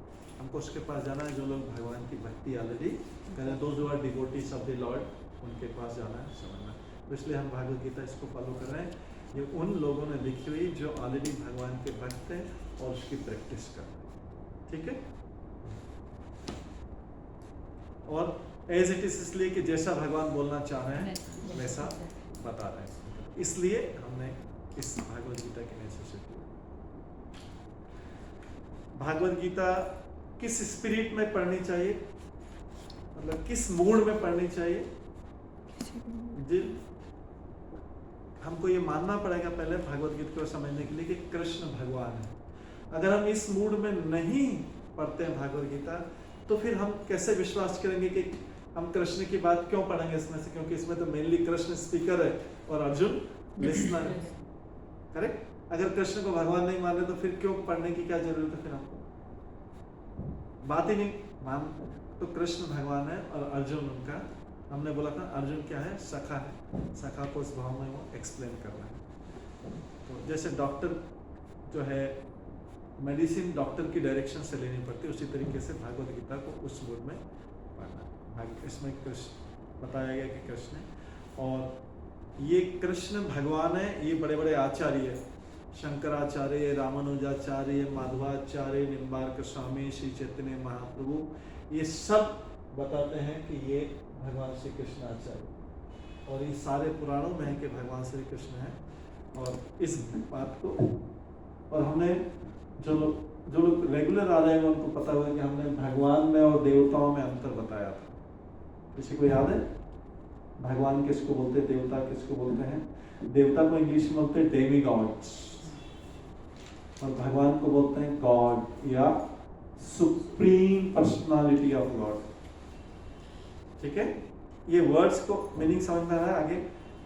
हमको उसके पास जाना है जो लोग भगवान की भक्ति ऑलरेडी करें, those who are devotees of the Lord, उनके पास जाना है, समझना। तो इसलिए हम भागवत गीता इसको फॉलो कर रहे हैं। ये उन लोगों ने लिखी हुई जो ऑलरेडी भगवान के भक्त हैं और उसकी प्रैक्टिस कर रहे हैं, ठीक है। और एज इट इज, इसलिए कि जैसा भगवान बोलना चाह रहे हैं वैसा बता रहे हैं, इसलिए हमने इस भागवत गीता की नेसेसिटी की। भागवत गीता किस स्पिरिट में पढ़नी चाहिए, मतलब किस मूड में पढ़नी चाहिए जी? हमको ये मानना पड़ेगा पहले भगवत गीता को समझने के लिए कि कृष्ण भगवान है। अगर हम इस मूड में नहीं पढ़ते हैं भागवत गीता, तो फिर हम कैसे विश्वास करेंगे कि हम कृष्ण की बात क्यों पढ़ेंगे इसमें से, क्योंकि इसमें तो मेनली कृष्ण स्पीकर है और अर्जुन लिसनर है, करेक्ट। अगर कृष्ण को भगवान नहीं मान रहे तो फिर क्यों पढ़ने की क्या जरूरत है? फिर हमको बात ही नहीं मान, तो कृष्ण भगवान है और अर्जुन उनका, हमने बोला था अर्जुन क्या है? सखा है, सखा को उस भाव में वो एक्सप्लेन कर रहा है। तो जैसे डॉक्टर जो है मेडिसिन डॉक्टर की डायरेक्शन से लेनी पड़ती है, उसी तरीके से भागवत गीता को उस मूड में पढ़ना। इसमें कृष्ण बताया गया कि कृष्ण है, और ये कृष्ण भगवान है। ये बड़े बड़े आचार्य है, शंकराचार्य, रामानुजाचार्य, माधवाचार्य, निम्बार्क स्वामी, श्री चैतन्य महाप्रभु, ये सब बताते हैं कि ये भगवान श्री कृष्ण आचार्य, और ये सारे पुराणों में है कि भगवान श्री कृष्ण है। और इस बात को, और हमने जो लोग रेगुलर आ रहे हैं उनको पता हुआ कि हमने भगवान में और देवताओं में अंतर बताया था। किसी को याद है भगवान किसको बोलते हैं, देवता किसको बोलते हैं? देवता को इंग्लिश में बोलते हैं डेमी गॉड्स, और भगवान को बोलते हैं गॉड या सुप्रीम पर्सनालिटी ऑफ गॉड, ठीक है। ये वर्ड्स को मीनिंग समझ में आ रहा है आगे,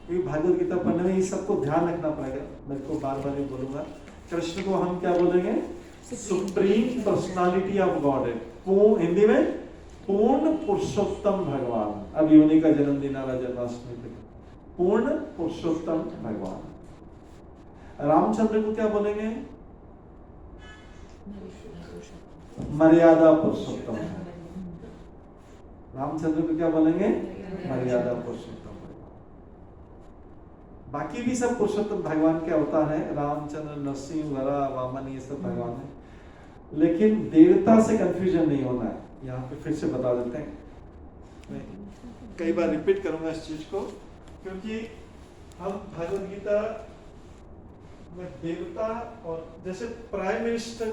क्योंकि भागवत गीता पढ़ने में ये सबको ध्यान रखना पड़ेगा। मैं इसको बार बार ये बोलूंगा, कृष्ण को हम क्या बोलेंगे? सुप्रीम पर्सनालिटी ऑफ गॉड है, हिंदी में पूर्ण पुरुषोत्तम भगवान। अब योनि का जन्मदिन आ रहा, जन्माष्टमी पे, पूर्ण पुरुषोत्तम भगवान। रामचंद्र को क्या बोलेंगे? मर्यादा पुरुषोत्तम। रामचंद्र को क्या बोलेंगे? मर्यादा पुरुषोत्तम भगवान। बाकी भी सब पुरुषोत्तम भगवान के अवतार है, रामचंद्र, नरसिंह, वरा, वामन, ये सब भगवान है। लेकिन देवता से कंफ्यूजन नहीं होना है। यहाँ पे फिर से बता देते हैं, मैं कई बार रिपीट करूंगा इस चीज को, क्योंकि हम भगवत गीता में देवता, और जैसे prime minister,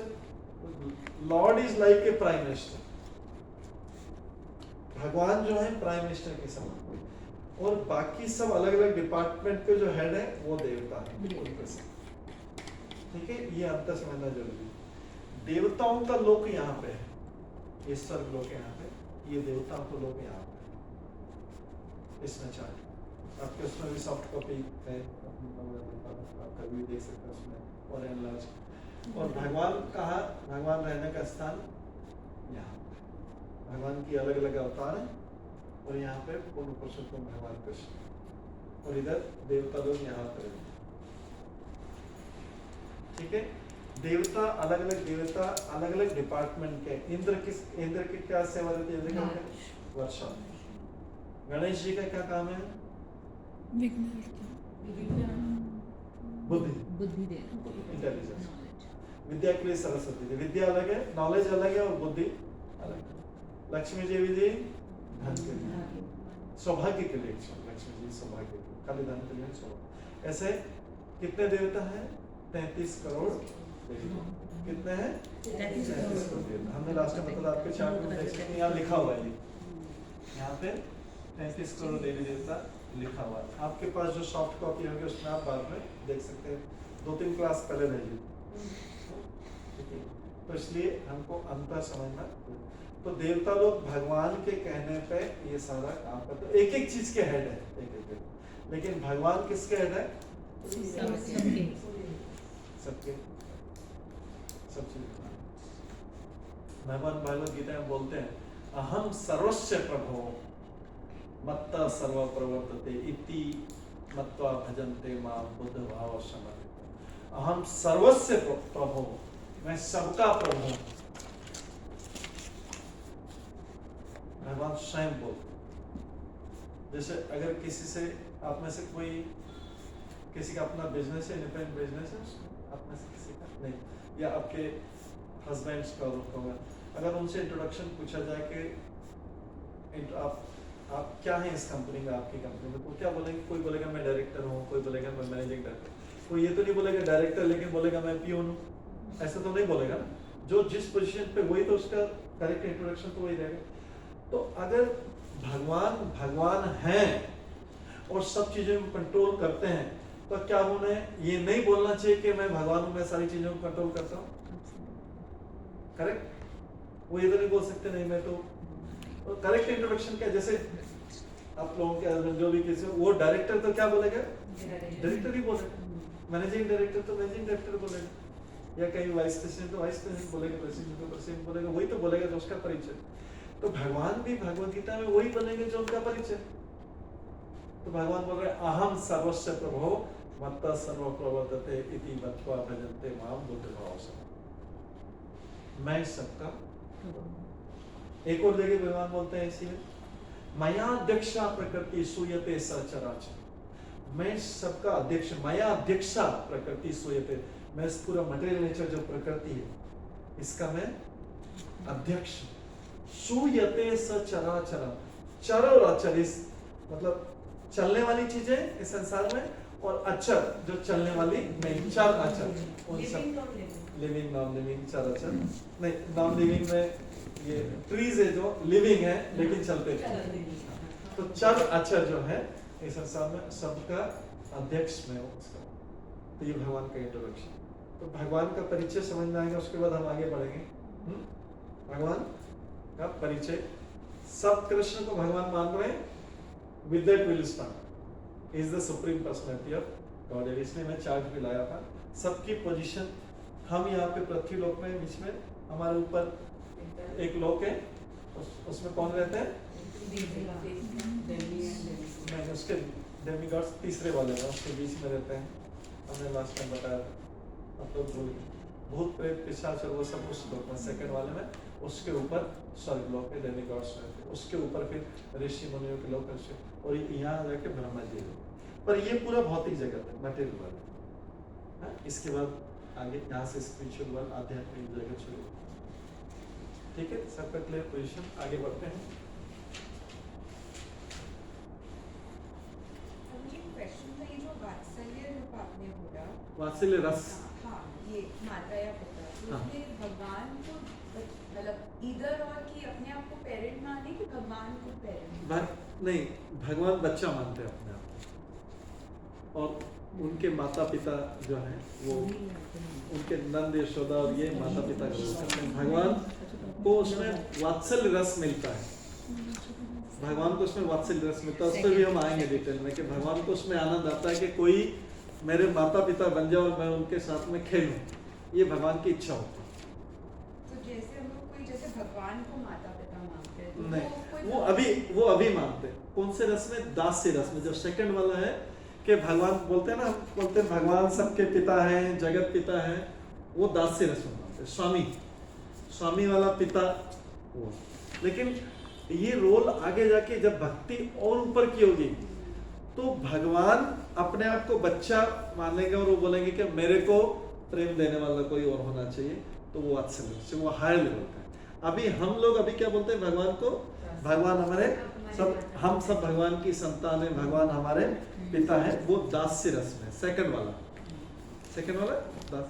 Lord is like a prime minister, भगवान जो है प्राइम मिनिस्टर के समान, और बाकी सब अलग अलग डिपार्टमेंट के जो हेड है वो देवता है, ठीक है। ये अंतर समझना जरूरी है। देवताओं का लोक यहाँ पे है, ये स्वर्ग लोक यहाँ पे, ये देवताओं का लोक यहाँ पे। इसमें चार्ट आपके उसमें भी सॉफ्ट कॉपी है, आप कभी देख सकते हैं उसमें, और एनलार्ज। और भगवान कहाँ? भगवान रहने का स्थान यहाँ पे, भगवान की अलग अलग अवतार है, और यहाँ पे पूर्ण पुरुषोत्तम भगवान कृष्ण, और इधर देवता लोग यहाँ पर, ठीक है। देवता अलग अलग, देवता अलग अलग डिपार्टमेंट के। इंद्र की क्या सेवा रहती है? इंद्र का वर्षा। गणेश जी का क्या काम है? बुद्धि दे, इंटेलिजेंस। विद्या के लिए सरस्वती जी, विद्या अलग है, नॉलेज अलग है, और बुद्धि अलग है। लक्ष्मी देवी जी धन के लिए, सौभाग्य के लिए, लक्ष्मी जी सौभाग्य के लिए, खाली धन के लिए सौभाग्य। ऐसे कितने देवता हैं? 33 करोड़। कितने हैं? 33 करोड़। हमने लास्ट में मतलब आपके चार्ट में देख सकते हैं, यहाँ लिखा हुआ है, यहाँ पे 33 करोड़ देवी देवता लिखा हुआ है। आपके पास जो सॉफ्ट कॉपी होगी उसमें आप बाद में देख सकते हैं, 2-3 क्लास पहले भेजिए, ठीक है। तो इसलिए हमको अंतर समझना। तो देवता लोग भगवान के कहने पे ये सारा काम करते, एक एक चीज के हेड है, एक। लेकिन भगवान किसके हेड है? सबके सब चीज भगवान भागवत गीता में बोलते हैं अहम सर्वस्य प्रभो मत्ता सर्व प्रवर्तते इति मत्वा भजन्ते मां बुद्ध भाव समर्पित। अहम सर्वस्य प्रभो, मैं सबका प्रभु हूं। भगवान स्वयं बोलते। जैसे अगर किसी से आप में से कोई किसी का अपना बिजनेस है, इंडिपेंडेंट बिजनेस है, आप में से किसी का नहीं, या आपके हस्बैंड्स का होगा, अगर उनसे इंट्रोडक्शन पूछा जाए कि आप क्या हैं इस कंपनी में, आपकी कंपनी में, तो क्या बोलेंगे? कोई बोलेगा मैं डायरेक्टर हूँ, कोई बोलेगा मैं मैनेजिंग डायरेक्टर। कोई ये तो नहीं बोलेगा डायरेक्टर, लेकिन बोलेगा मैं पियोन हूँ, ऐसा तो नहीं बोलेगा ना। जो जिस पोजीशन पे, वही तो उसका करेक्ट इंट्रोडक्शन तो वही रहेगा। तो अगर भगवान हैं और सब चीजों को कंट्रोल करते हैं, तो क्या उन्हें ये नहीं बोलना चाहिए कि मैं भगवान हूँ, मैं सारी चीजों को कंट्रोल करता हूँ? करेक्ट? वो ये तो नहीं बोल सकते नहीं मैं तो करेक्ट इंट्रोडक्शन क्या, जैसे आप लोगों के हस्बैंड जो भी किसी, वो डायरेक्टर तो क्या बोलेगा? डायरेक्टर ही बोलेगा। मैनेजिंग डायरेक्टर तो मैनेजिंग डायरेक्टर बोलेगा, या कहीं वाइस प्रेसिडेंट तो वाइस प्रेसिडेंट बोलेगा, प्रेसिडेंट तो प्रेसिडेंट बोलेगा, वही तो बोलेगा जो उसका परिचय। तो भगवान भी भगवद गीता में वही बोलेंगे जो उनका परिचय। तो भगवान बोल रहे अहम सर्वस्य प्रभो मत्ता सर्व प्रवर्तते इति मत्वा भजन्ते मां बुद्ध भाव समर्पित। मैं सबका। एक और जगह भगवान बोलते हैं इसी में मया अध्यक्षा प्रकृति सूयते सचराचर। मैं सबका अध्यक्ष, मया अध्यक्षा प्रकृति सूयते, मैं इस पूरा मटेरियल नेचर जो प्रकृति है इसका मैं अध्यक्ष। सूयते सचराचर, चर और अचर, इस मतलब चलने वाली चीजें इस संसार में, और अचर जो चलने वाली नहीं, चर अचर, उन सब लिविंग नॉन लिविंग, चर अचर नहीं, नॉन लिविंग में ये ट्रीज है जो लिविंग है लेकिन चलते थे। तो चर अचर जो है इस संसार में सबका अध्यक्ष में हूं उसका। तो ये भगवान का इंट्रोडक्शन। तो भगवान का परिचय समझ में आएगा, उसके बाद हम आगे बढ़ेंगे। भगवान का परिचय, सब कृष्ण को भगवान मान रहे हैं, with that will start is the supreme personality of Godhead। इसलिए मैं चार्ट भी लाया था। सबकी पोजीशन, हम यहाँ पे पृथ्वी लोक में बीच में, हमारे ऊपर एक लोक है, उसमें कौन रहते हैं? नहीं, उसके डेमिगॉड्स तीसरे वाले में, उसके बीच में रहते हैं। हमने लास्ट टाइम बताया था, आप लोग भूल गए। भूत प्रेत पिशाच और वो सब उस लोक में, सेकंड वाले में, उसके ऊपर स्वर्ग लोक में डेमिगॉड्स रहते हैं, उसके ऊपर फिर ऋषि मुनियों के लोक, और यहाँ जाके ब्रह्मा जी लोग। पर ये पूरा भौतिक जगत है, मटेरियल वर्ल्ड है। इसके बाद आगे यहाँ से स्पिरिचुअल वर्ल्ड, आध्यात्मिक जगत शुरू। ठीक है, सबका क्लियर पोजीशन। आगे बढ़ते हैं। वात्सल्य रस, हाँ, ये माता या पिता, हाँ। उसमें भगवान को मतलब इधर और कि अपने आप को पेरेंट माने कि भगवान को पेरेंट? नहीं, भगवान बच्चा मानते हैं अपने आप, और उनके माता पिता जो हैं वो उनके नंद यशोदा और ये माता पिता को करते हैं। भगवान को उसमें वात्सल्य रस मिलता है, भगवान को उसमें वात्सल्य रस मिलता है। उस पर भी हम आएंगे डिटेल में कि भगवान को उसमें आनंद आता है कि कोई मेरे माता पिता बन जाए और मैं उनके साथ में खेलूं, ये भगवान की इच्छा होती है। तो जैसे हम लोग कोई जैसे भगवान को माता पिता मानते हैं, तो नहीं, वो अभी मानते हैं। कौन से रस में? दास्य रस में। जो सेकंड वाला है कि भगवान बोलते हैं ना, बोलते हैं भगवान सबके पिता हैं, जगत पिता है, वो दास्य रस में मानते हैं। स्वामी वाला पिता वो। लेकिन ये रोल आगे जाके जब भक्ति और ऊपर की होगी तो भगवान अपने आप को बच्चा मानेंगे और वो बोलेंगे कि मेरे को प्रेम देने वाला कोई और होना चाहिए, तो वो वात्सल्य से वो हायर लेवल का है। अभी हम लोग अभी क्या बोलते हैं भगवान को? भगवान हमारे सब, हम सब भगवान की संतान है, भगवान हमारे पिता है, वो दास्य रस में। सेकंड वाला दास,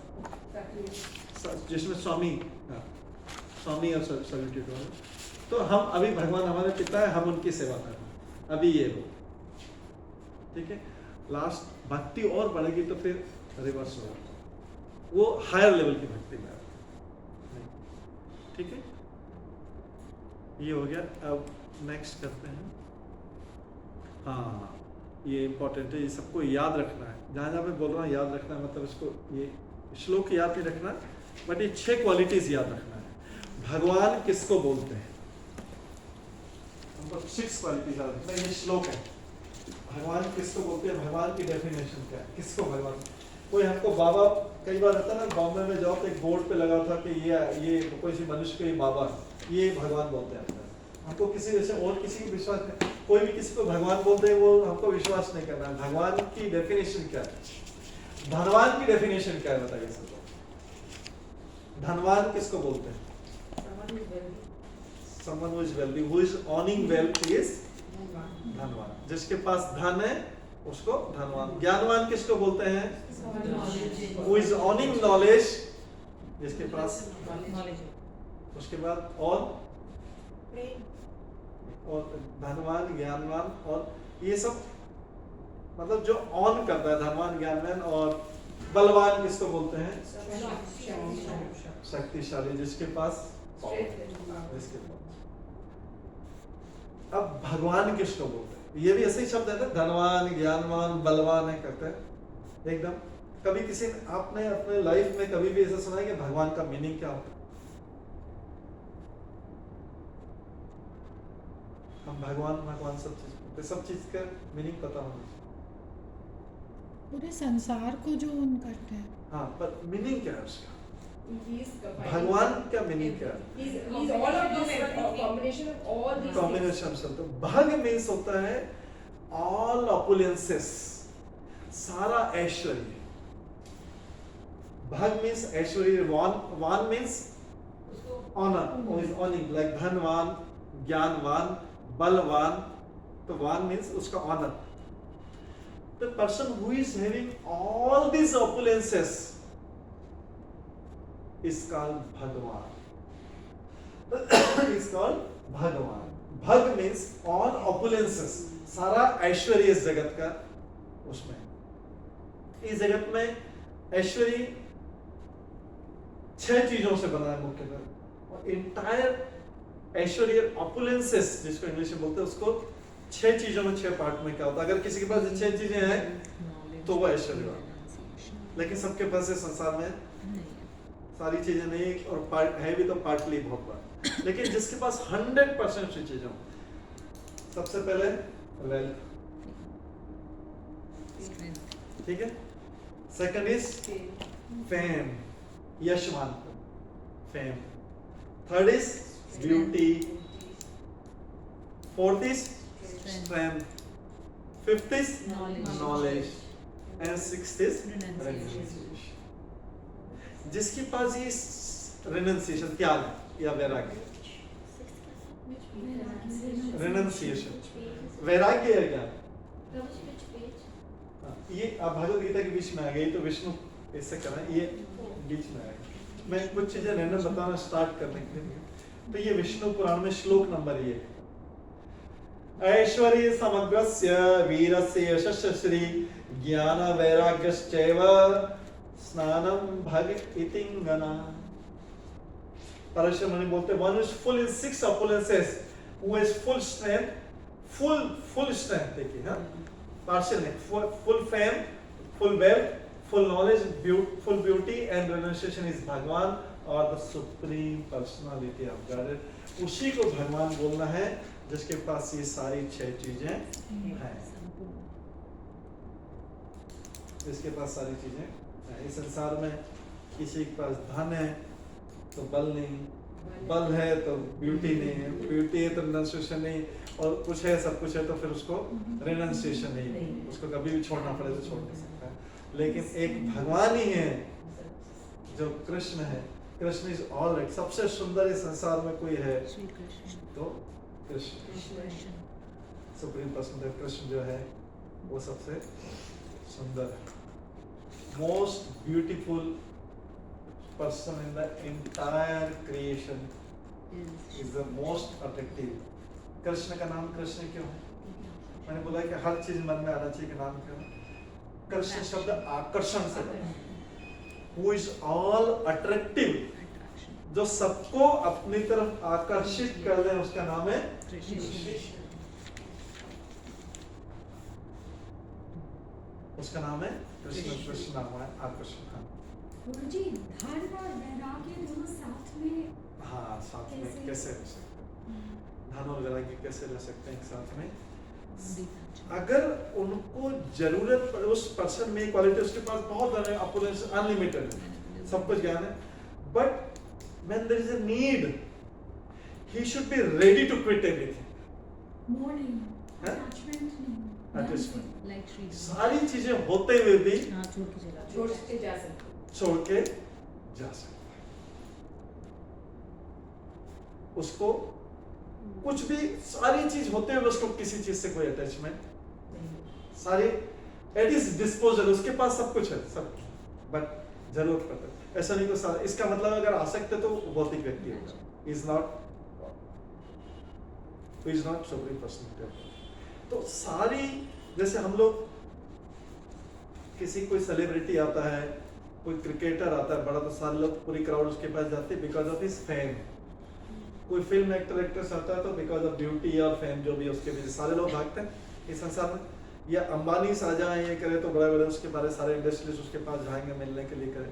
जिसमें स्वामी, हाँ, स्वामी और सर्विट्यूड वाला। तो हम अभी भगवान हमारे पिता है, हम उनकी सेवा कर रहे हैं, अभी ये हो। ठीक है, लास्ट भक्ति और बढ़ेगी तो फिर रिवर्स होगा, वो हायर लेवल की भक्ति में नहीं। ठीक है, ये हो गया। अब नेक्स्ट करते हैं। हाँ, ये इम्पोर्टेंट है, ये सबको याद रखना है। जहाँ जहाँ पे बोल रहा हूँ याद रखना है, मतलब इसको ये श्लोक याद नहीं रखना, बट ये 6 क्वालिटीज याद रखना है। भगवान किसको बोलते हैं, हमको 6 क्वालिटीज याद रखना है। ये श्लोक है, भगवान किसको बोलते हैं, भगवान की डेफिनेशन क्या है, किसको भगवान। कोई हमको बाबा, कई बार रहता ना बॉम्बे में जाओ तो एक बोर्ड पे लगा था कि ये कोई सी मनुष्य को ये बाबा, ये भगवान बोलते हैं। हमको किसी वैसे और किसी की विश्वास नहीं, कोई भी किसी को भगवान बोलते हैं वो हमको विश्वास नहीं करना है। भगवान की डेफिनेशन क्या है, धनवान की डेफिनेशन क्या है बताइए सबको। धनवान किसको बोलते हैं, someone who is wealthy, who is owning wealth is धनवान। जिसके पास धन है उसको धनवान। ज्ञानवान किसको बोलते हैं, who is owning knowledge, जिसके पास नॉलेज। उसके बाद और धनवान, ज्ञानवान, और ये सब मतलब जो ऑन करता है, धनवान, ज्ञानवान। और बलवान किसको बोलते हैं, शक्तिशाली, जिसके पास जिसके पास। अब भगवान किसको बोलते हैं, ये भी ऐसे ही शब्द है ना, धनवान, ज्ञानवान, बलवान है कहते हैं एकदम। कभी किसी ने, आपने अपने लाइफ में कभी भी ऐसा सुना है कि भगवान का मीनिंग क्या होता है। हम भगवान भगवान सब चीज का मीनिंग पता होना चाहिए। पूरे संसार को जो उन करते हैं। हाँ, पर मीनिंग क्या है उसका, भगवान क्या मीनिंग क्या है, कॉम्बिनेशन शब्द। भग मीन्स होता है ऑल ऑपुलेंसेस, सारा ऐश्वर्य। भग मीन्स ऐश्वर्य। वान मीन्स ऑनर, ऑनिंग, लाइक धनवान, ज्ञानवान, बलवान। तो वान मीन्स उसका honour. The person who is having all these opulences is called Bhagwan. is called Bhagwan. Bhag means all opulences, सारा ऐश्वर्य इस जगत का उसमें। इस जगत में ऐश्वर्य 6 चीजों से बना है मुख्यतः, और इंटायर ऐश्वर्य ऑपुलेंसेस जिसको इंग्लिश में बोलते हैं, उसको 6 चीजों में 6 पार्ट में क्या होता है। अगर किसी के पास 6 चीजें हैं तो वो ऐश्वर्यवान। लेकिन सबके पास इस संसार में सारी चीजें नहीं, और पार्ट है भी तो पार्टली बहुत बार। लेकिन जिसके पास 100% चीजें हो, सबसे पहले वेल्थ, ठीक है। सेकंड इज फेम, यशवान, fame. Third is beauty. Fourth is strength. Fifth is knowledge. And sixth is renunciation. जिसके पास ये renunciation, त्याग या वैराग्य, renunciation, वैराग्य है क्या, ये आप भगवद गीता के बीच में आ गई, तो विष्णु ऐसे कर रहे हैं, ये बीच में आएगा। मैं कुछ चीजें रैंडम बताना स्टार्ट करने के लिए। तो ये विष्णु पुराण में श्लोक नंबर ये है, ऐश्वर्य समग्रस्य वीरस्य यशस्य श्री ज्ञान वैराग्यश्चैव स्नानम भग इतिंगना। परशुराम मुनि बोलते, one is full in 6 opulences, who has full strength, full strength, देखिए हाँ, partial नहीं, full fame, full wealth, full knowledge, full beauty and renunciation is भगवान और the supreme personality of God। उसी को भगवान बोलना है जिसके पास ये सारी 6 चीजें हैं, जिसके पास सारी चीजें हैं। इस संसार में किसी के पास धन है तो बल नहीं, बल है तो ब्यूटी नहीं है, ब्यूटी है तो रिनंसिएशन नहीं, और कुछ है सब कुछ है तो फिर उसको रिनंसिएशन नहीं, उसको कभी भी छोड़ना पड़े तो छोड़ नहीं सकता है। लेकिन एक भगवान ही है जो कृष्ण है। Krishna is all right. सबसे सुंदर इस संसार में कोई है तो कृष्ण, सुप्रीम पर्सनल कृष्ण जो है वो सबसे सुंदर है। Most beautiful person in the entire creation is the most attractive. Krishna का नाम कृष्ण क्यों है? मैंने बोला कि हर चीज मन में आना चाहिए कि नाम क्यों है। कृष्ण शब्द आकर्षण से बना है। Who is all attractive, जो सबको अपनी तरफ आकर्षित कर दे, उसका नाम है कृष्ण। उसका नाम है कृष्ण। कृष्ण नाम है आकर्षण। गुरुजी धर्म और वैराग्य दोनों साथ में हाँ, साथ में कैसे रह सकते हैं? धन और वैराग्य कैसे रह सकते हैं एक साथ में? अगर उनको जरूरत पड़े, उस पर्सन में क्वालिटी उसके पास बहुत अनलिमिटेड है, सब कुछ ज्ञान है, but when there is a need, he should be ready to quit everything. मोह नहीं, हाँ? अटैचमेंट नहीं, Attachment. लाइक श्री सारी चीजें होते हुए भी हाँ छोड़ के चला छोड़ के जा सकते छोड़ के जा सकता है। उसको कुछ भी, सारी चीज होते हुए उसको किसी चीज से कोई अटैचमेंट, सारी एट इज डिस्पोजल, उसके पास सब कुछ है, सब कुछ, बट जरूरत पड़ता है। ऐसा नहीं तो इसका मतलब अगर आसक्त है तो भौतिक व्यक्ति होगा, इज नॉट सोबरी पर्सनैलिटी। तो सारी, जैसे हम लोग किसी कोई सेलिब्रिटी आता है, कोई क्रिकेटर आता है बड़ा, तो सारे लोग पूरी क्राउड उसके पास जाती है बिकॉज ऑफ हिज फेम। कोई फिल्म एक्टर एक्ट्रेस आता है तो बिकॉज ऑफ ब्यूटी और फेम जो भी उसके वजह सारे लोग भागते हैं इस संसार में। या अंबानी साझा ये करे तो बड़े बड़े उसके बारे सारे इंडस्ट्रीज उसके पास जाएंगे मिलने के लिए करें,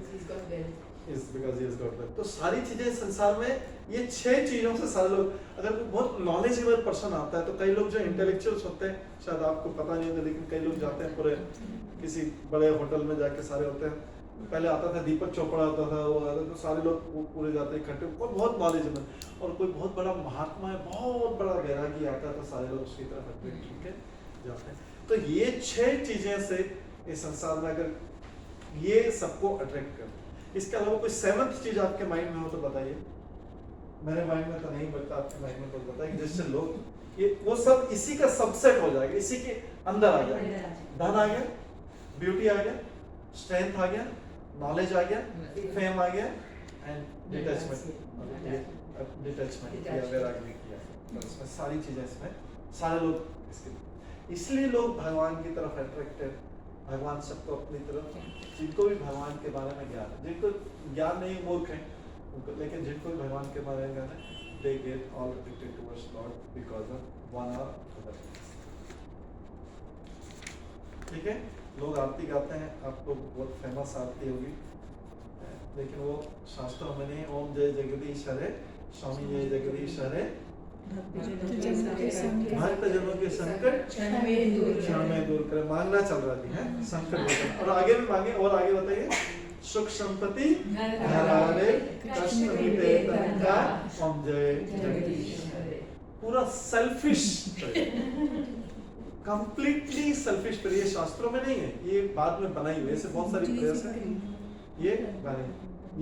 is because he is got wealth. तो सारी चीजें इस संसार में, ये 6 चीजों से सारे लोग, अगर कोई बहुत नॉलेजेबल पर्सन आता है तो कई लोग जो इंटेलेक्चुअल्स होते हैं, शायद आपको पता नहीं होगा, लेकिन कई लोग जाते हैं पूरे किसी बड़े होटल में जाके सारे होते हैं। पहले आता था दीपक चोपड़ा होता था, वो आता तो सारे लोग पूरे जाते इकट्ठे, बहुत नॉलेजेबल। और कोई बहुत बड़ा महात्मा है, बहुत बड़ा वैरागी आता है तो सारे लोग उसकी तरफ अट्रैक्ट होकर जाते हैं। तो ये 6 चीजें से इस संसार में अगर ये सबको अट्रैक्ट कर, इसके अलावा कोई 7th चीज आपके माइंड में हो तो बताइए। मेरे माइंड में तो नहीं, बता आपके माइंड में तो बताइए, जिससे लोग ये वो सब इसी का सबसेट हो जाएगा, इसी के अंदर आ जाएगा। धन आ गया, ब्यूटी आ गया, स्ट्रेंथ आ गया, नॉलेज आ गया, फेम आ गया, एंड डिटैचमेंट या वैराग्य किया। तो इसमें सारी चीजें, इसमें सारे लोग इसके, इसलिए लोग भगवान की तरफ अट्रैक्टेड, भगवान सबको अपनी तरफ, जिनको भी भगवान के बारे में ज्ञान है, जिनको ज्ञान नहीं मूर्ख है उनको, लेकिन जिनको भी भगवान के बारे में ज्ञान है, they get all addicted towards Lord because of one or other. ठीक है, लोग आरती गाते हैं, आपको बहुत फेमस आरती होगी, लेकिन वो शास्त्रों में नहीं, ओम जय जगदीश हरे, स्वामी जय जगदीश हरे, भक्त जनों के संकट क्षण में दूर करे, मांगना चल रहा है संकट। और आगे भी मांगे, और आगे बताइए, सुख संपत्ति हरारे, कष्ट मिटे तन का, ओम जय जगदीश हरे। पूरा सेल्फिश, कंप्लीटली सेल्फिश पर, ये शास्त्रों में नहीं है, ये बाद में बनाई हुई, ऐसे बहुत सारी प्रयास है, ये बने,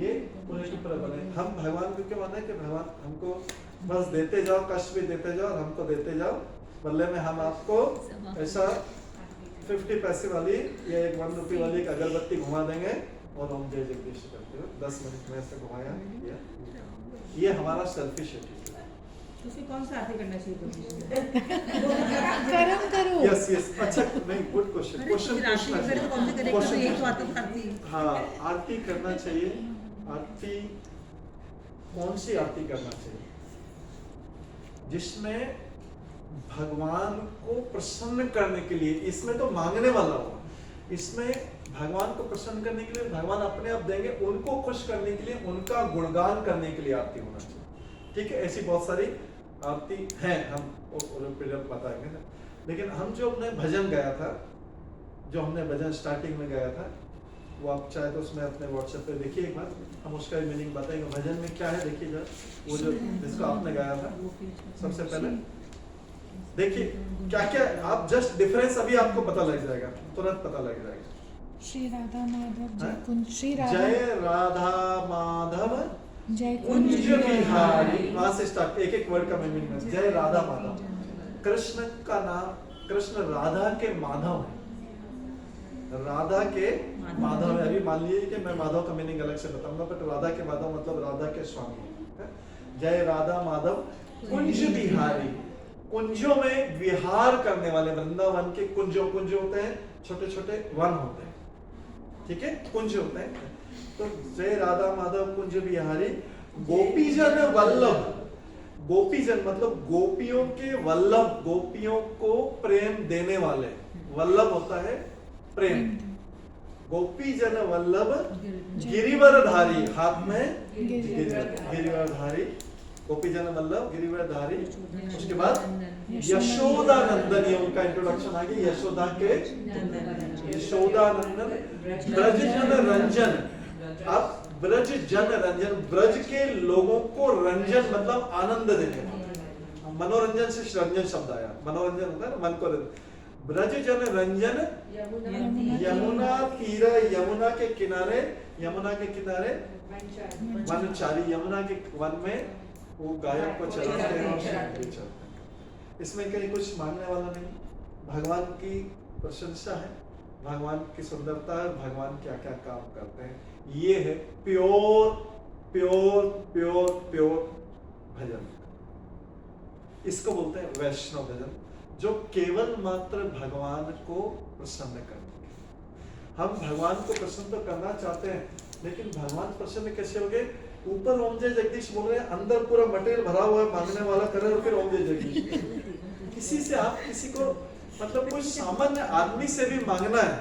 ये पूरे के पूरे बने। हम भगवान को क्यों माने कि भगवान हमको बस देते जाओ, कष्ट भी देते जाओ और हमको देते जाओ, बदले में हम आपको ऐसा 50 पैसे वाली या 1 रुपये वाली एक अगरबत्ती घुमा देंगे और ओम जय जगदीश करते हुए 10 मिनट में ऐसे घुमाया, ये हमारा सेल्फिश है। उसे कौन सा आरती करना चाहिए? कर्म करो। यस, अच्छा, नहीं, गुड क्वेश्चन, हाँ, आरती करना चाहिए। आरती, कौन सी आरती करना चाहिए? जिसमें भगवान को प्रसन्न करने के लिए, इसमें तो मांगने वाला हो, इसमें भगवान को प्रसन्न करने के लिए भगवान अपने आप देंगे, उनको खुश करने के लिए, उनका गुणगान करने के लिए आरती होना चाहिए। ठीक है, ऐसी बहुत सारी आरती हैं, हम बताएंगे ना। लेकिन हम जो अपने भजन गाया था, जो हमने भजन स्टार्टिंग में गाया था, वो आप चाहे तो उसमें अपने व्हाट्सएप पे देखिए एक बार, हम उसका मीनिंग बताएंगे। भजन में क्या है देखिए जरा, वो जो जिसको आपने गाया था सबसे पहले, देखिए क्या क्या, आप जस्ट डिफरेंस अभी आपको पता लग जाएगा, तुरंत पता लग जाएगा। श्री राधा माधव जय कुंज, श्री राधा जय राधा माधव जय कुंज बिहारी, वहां से स्टार्ट, एक एक वर्ड का मीनिंग है। जय राधा माधव, कृष्ण का नाम, कृष्ण राधा के माधव है, राधा के माधव है। अभी मान लीजिए कि मैं माधव का मीनिंग अलग से बताऊंगा, बट राधा के माधव मतलब राधा के स्वामी है। जय राधा माधव कुंज बिहारी, कुंजों में विहार करने वाले, वृंदावन के कुंजों, कुंज होते हैं छोटे छोटे वन होते हैं, ठीक है, कुंज होते हैं। तो जय राधा माधव कुंज बिहारी, गोपीजन वल्लभ, गोपीजन मतलब गोपियों के वल्लभ, गोपियों को प्रेम देने वाले, वल्लभ होता है प्रेम, गोपी जन वल्लभ गिरिवरधारी, हाथ में गिरिवरधारी, गोपी जन वल्लभ गिरिवरधारी। उसके बाद यशोदा नंदन, ये उनका इंट्रोडक्शन आ गया, यशोदा के यशोदा नंदन, ब्रज जन रंजन। अब ब्रज जन रंजन, ब्रज के लोगों को रंजन मतलब आनंद देने, मनोरंजन से रंजन शब्द आया, मनोरंजन होता है ना मन को। ब्रज जन रंजन यमुना तीर, यमुना के किनारे, यमुना के किनारे वनचारी, यमुना के वन में वो गायों को चराते हैं। इसमें कहीं कुछ मांगने वाला नहीं, भगवान की प्रशंसा है, भगवान की सुंदरता है, भगवान क्या क्या काम करते हैं। ये है प्योर प्योर प्योर प्योर भजन। इसको बोलते हैं वैष्णव भजन, जो केवल मात्र भगवान को प्रसन्न करते हैं। हम भगवान को प्रसन्न तो करना चाहते हैं, लेकिन भगवान प्रसन्न कैसे हो गए? ऊपर ओम जय जगदीश बोल रहे हैं, अंदर पूरा मटेरियल भरा हुआ है, मांगने वाला करे और फिर ओम जय जगदीश। किसी से आप किसी को मतलब कोई सामान्य आदमी से भी मांगना है,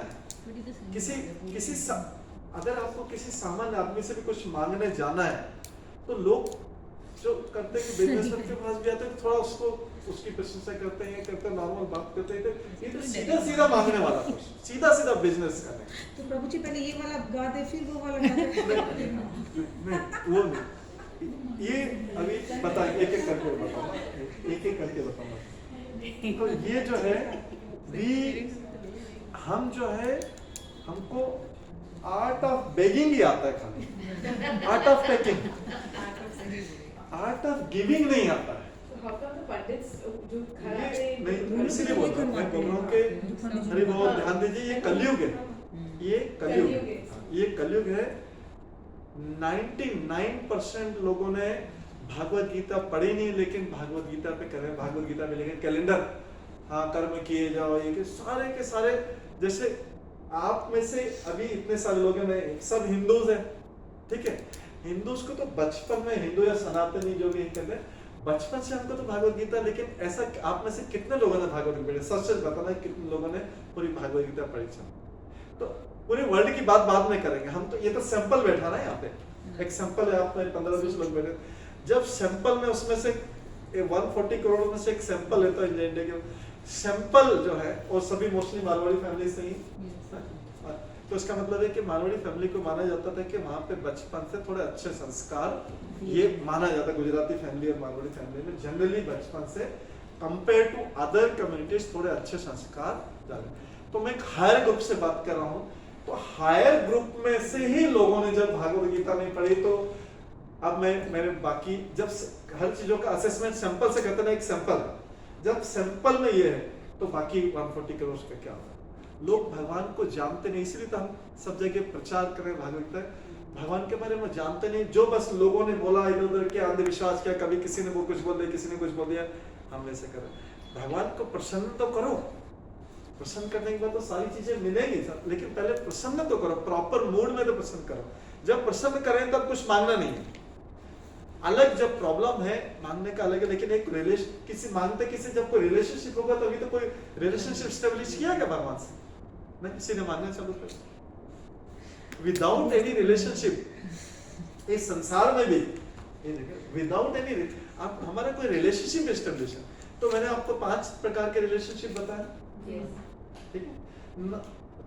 अगर आपको किसी सामान्य आदमी से भी कुछ मांगने जाना है, तो लोग जो करते हैं कि बिजनेसमैन के पास भी आते हैं, थोड़ा उसको उसकी प्रशंसा करते हैं, नॉर्मल बात करते हैं, तो ये तो सीधा सीधा मांगने वाला, सीधा सीधा बिजनेस करने। तो प्रभु जी पहले ये वाला गा दे, फिर वो वाला गा दे। नहीं, वो नहीं। ये अभी बताएं, एक एक करके बताऊंगा। तो ये जो है हम जो है, हमको आर्ट ऑफ बेगिंग ही आता है खाली, art of taking, art of giving नहीं आता है। नहीं, इसीलिए बोल रहा हूँ, मैं बोल रहा हूँ कि अरे बहुत ध्यान दीजिए, ये कलयुग है, ये कलयुग है। 99% लोगों ने भागवत गीता पढ़ी नहीं, लेकिन भागवत गीता पे कर रहे हैं, भागवत गीता में लिखे कैलेंडर, हाँ कर्म किए जाओ, ये के सारे जैसे आप में से अभी इतने सारे लोग हैं, सब हिंदूज हैं, ठीक है। हिंदूज को तो बचपन में, हिंदू या सनातनी जो भी कहते हैं, बचपन से हमको तो भागवत गीता, लेकिन ऐसा आप में से कितने लोगों ने भागवत गीता पढ़ी? सच सच बताना, कितने लोगों ने पूरी भागवत गीता पढ़ी? तो पूरे वर्ल्ड की बात बाद में करेंगे हम, तो ये तो सैंपल बैठा ना यहाँ पे, एक सैंपल है, आप में 15-20 लोग बैठे, जब सैंपल में उसमें से 140 करोड़ में से एक सैंपल है, तो इंडिया के सैंपल जो है, और सभी मोस्टली मारवाड़ी फैमिली से ही, तो इसका मतलब है कि मारवाड़ी फैमिली को माना जाता था कि वहाँ पे बचपन से थोड़े अच्छे संस्कार, ये माना जाता है। गुजराती फैमिली और मारवाड़ी फैमिली में जनरली बचपन से कंपेयर टू अदर कम्युनिटीज थोड़े अच्छे संस्कार जाते। तो मैं एक हायर ग्रुप से बात कर रहा हूँ, तो हायर ग्रुप में से ही लोगों ने जब भागवत गीता नहीं पढ़ी, तो अब मैंने बाकी जब हर चीजों का असेसमेंट सैंपल से करते ना, एक सैंपल, जब सैंपल में ये है, तो बाकी 140 करोड़ का क्या होगा? लोग भगवान को जानते नहीं, इसलिए तो हम सब जगह प्रचार करें भागवत गीता, भगवान के बारे में जानते नहीं, जो बस लोगों ने बोला, इधर उधर के अंधविश्वास किया, कभी किसी ने वो कुछ बोल दिया, किसी ने कुछ बोल दिया, हम वैसे करें। भगवान को प्रसन्न तो करो, प्रसन्न करने के बाद तो सारी चीजें मिलेंगी, लेकिन पहले प्रसन्न तो करो, प्रॉपर मूड में तो प्रसन्न करो। जब प्रसन्न करें तब कुछ मांगना नहीं है, अलग जब प्रॉब्लम है मांगने का अलग है, लेकिन एक रिलेशन किसी मांगते किसी, जब कोई रिलेशनशिप होगा तभी तो कोई रिलेशनशिप स्टेब्लिश किया क्या भगवान से? नहीं, किसी ने मांगना चालू कर। विदाउट एनी रिलेशनशिप इस संसार में भी, विदाउट एनी, आप हमारा कोई रिलेशनशिप एस्टेब्लिश है, तो मैंने आपको 5 प्रकार के रिलेशनशिप बताया, ठीक है।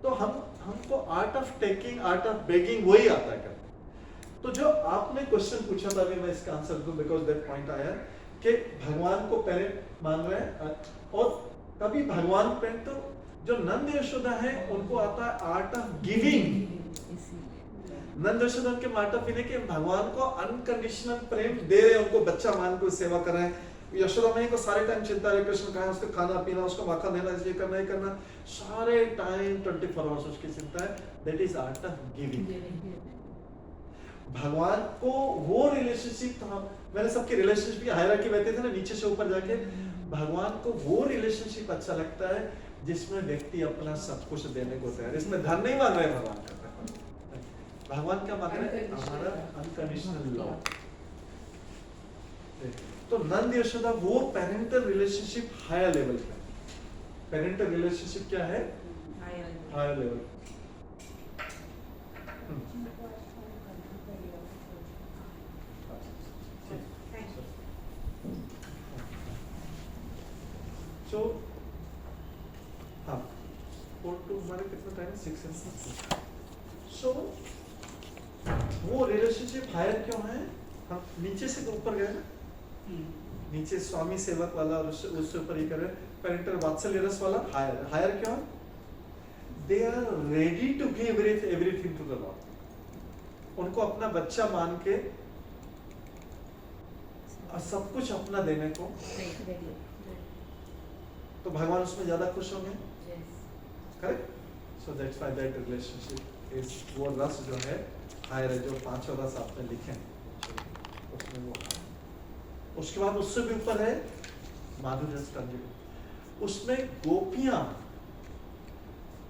तो हमको art of taking, art of begging वही आता है। तो जो आपने क्वेश्चन पूछा था, अभी मैं इसका आंसर दूं, बिकॉज दैट पॉइंट आया कि भगवान को पेरेंट मान रहे हैं, और तभी भगवान पेरेंट, तो जो नंद यशोदा है उनको आता है आर्ट ऑफ गिविंग। नंद यशोदा के आर्ट ऑफ गिविंग, कि भगवान को अनकंडीशनल प्रेम दे रहे हैं, उनको बच्चा मान को सेवा कर रहे हैं। यशोदा में को सारे टाइम चिंता है, कृष्ण कहाँ है, उसको खाना पीना, उसको माखन देना, ये करना, ये करना, सारे टाइम 24 आवर्स उसकी चिंता है। That is art of giving. भगवान को वो रिलेशनशिप, तो मैंने सबकी रिलेशनशिप की हायरार्की बैठे थे ना, नीचे से ऊपर जाके, भगवान को वो रिलेशनशिप अच्छा लगता है जिसमें व्यक्ति अपना सब कुछ देने को तैयार है, इसमें धन नहीं मांग रहे भगवान क्या मांग रहे हैं? हमारा अनकंडीशनल लव। तो नंद यशोदा वो पेरेंटल रिलेशनशिप हायर लेवल का, पेरेंटल रिलेशनशिप क्या है? Higher level. सो हाँ, 4 to हमारे कितना टाइम है? 6 and 7. सो वो रिलेशनशिप हायर क्यों है? हम नीचे से ऊपर गए ना, नीचे स्वामी सेवक वाला और उससे ऊपर ये कर रहे हैं पेरेंटल वात्सल्य रस वाला हायर. हायर क्यों? They are ready to give everything to the Lord. उनको अपना बच्चा मान के और सब कुछ अपना देने को, तो भगवान उसमें ज्यादा खुश होंगे. Correct. So that's why that relationship is, वो रस जो है हायर है, जो 5 रस आपने लिखे हैं उसमें वो. उसके बाद उससे भी ऊपर है माधुर्य रस कंजूम. उसमें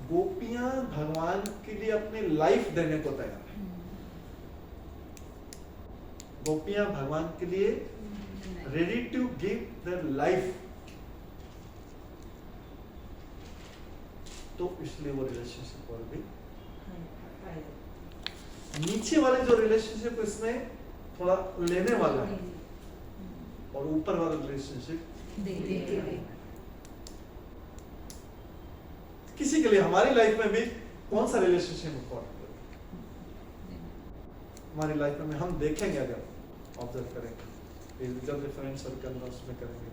गोपियां भगवान के लिए अपनी लाइफ देने को तैयार है. गोपियां भगवान के लिए ready to give their life. तो इसलिए वो रिलेशनशिप और भी. नीचे वाले जो रिलेशनशिप इसमें थोड़ा लेने वाला है, और ऊपर वाला रिलेशनशिप किसी के लिए. हमारी लाइफ में भी कौन सा रिलेशनशिप इंपॉर्टेंट है हमारी लाइफ में? हम देखेंगे, अगर ऑब्जर्व करेंगे, जब फ्रेंड सर्कल में उसमें करेंगे,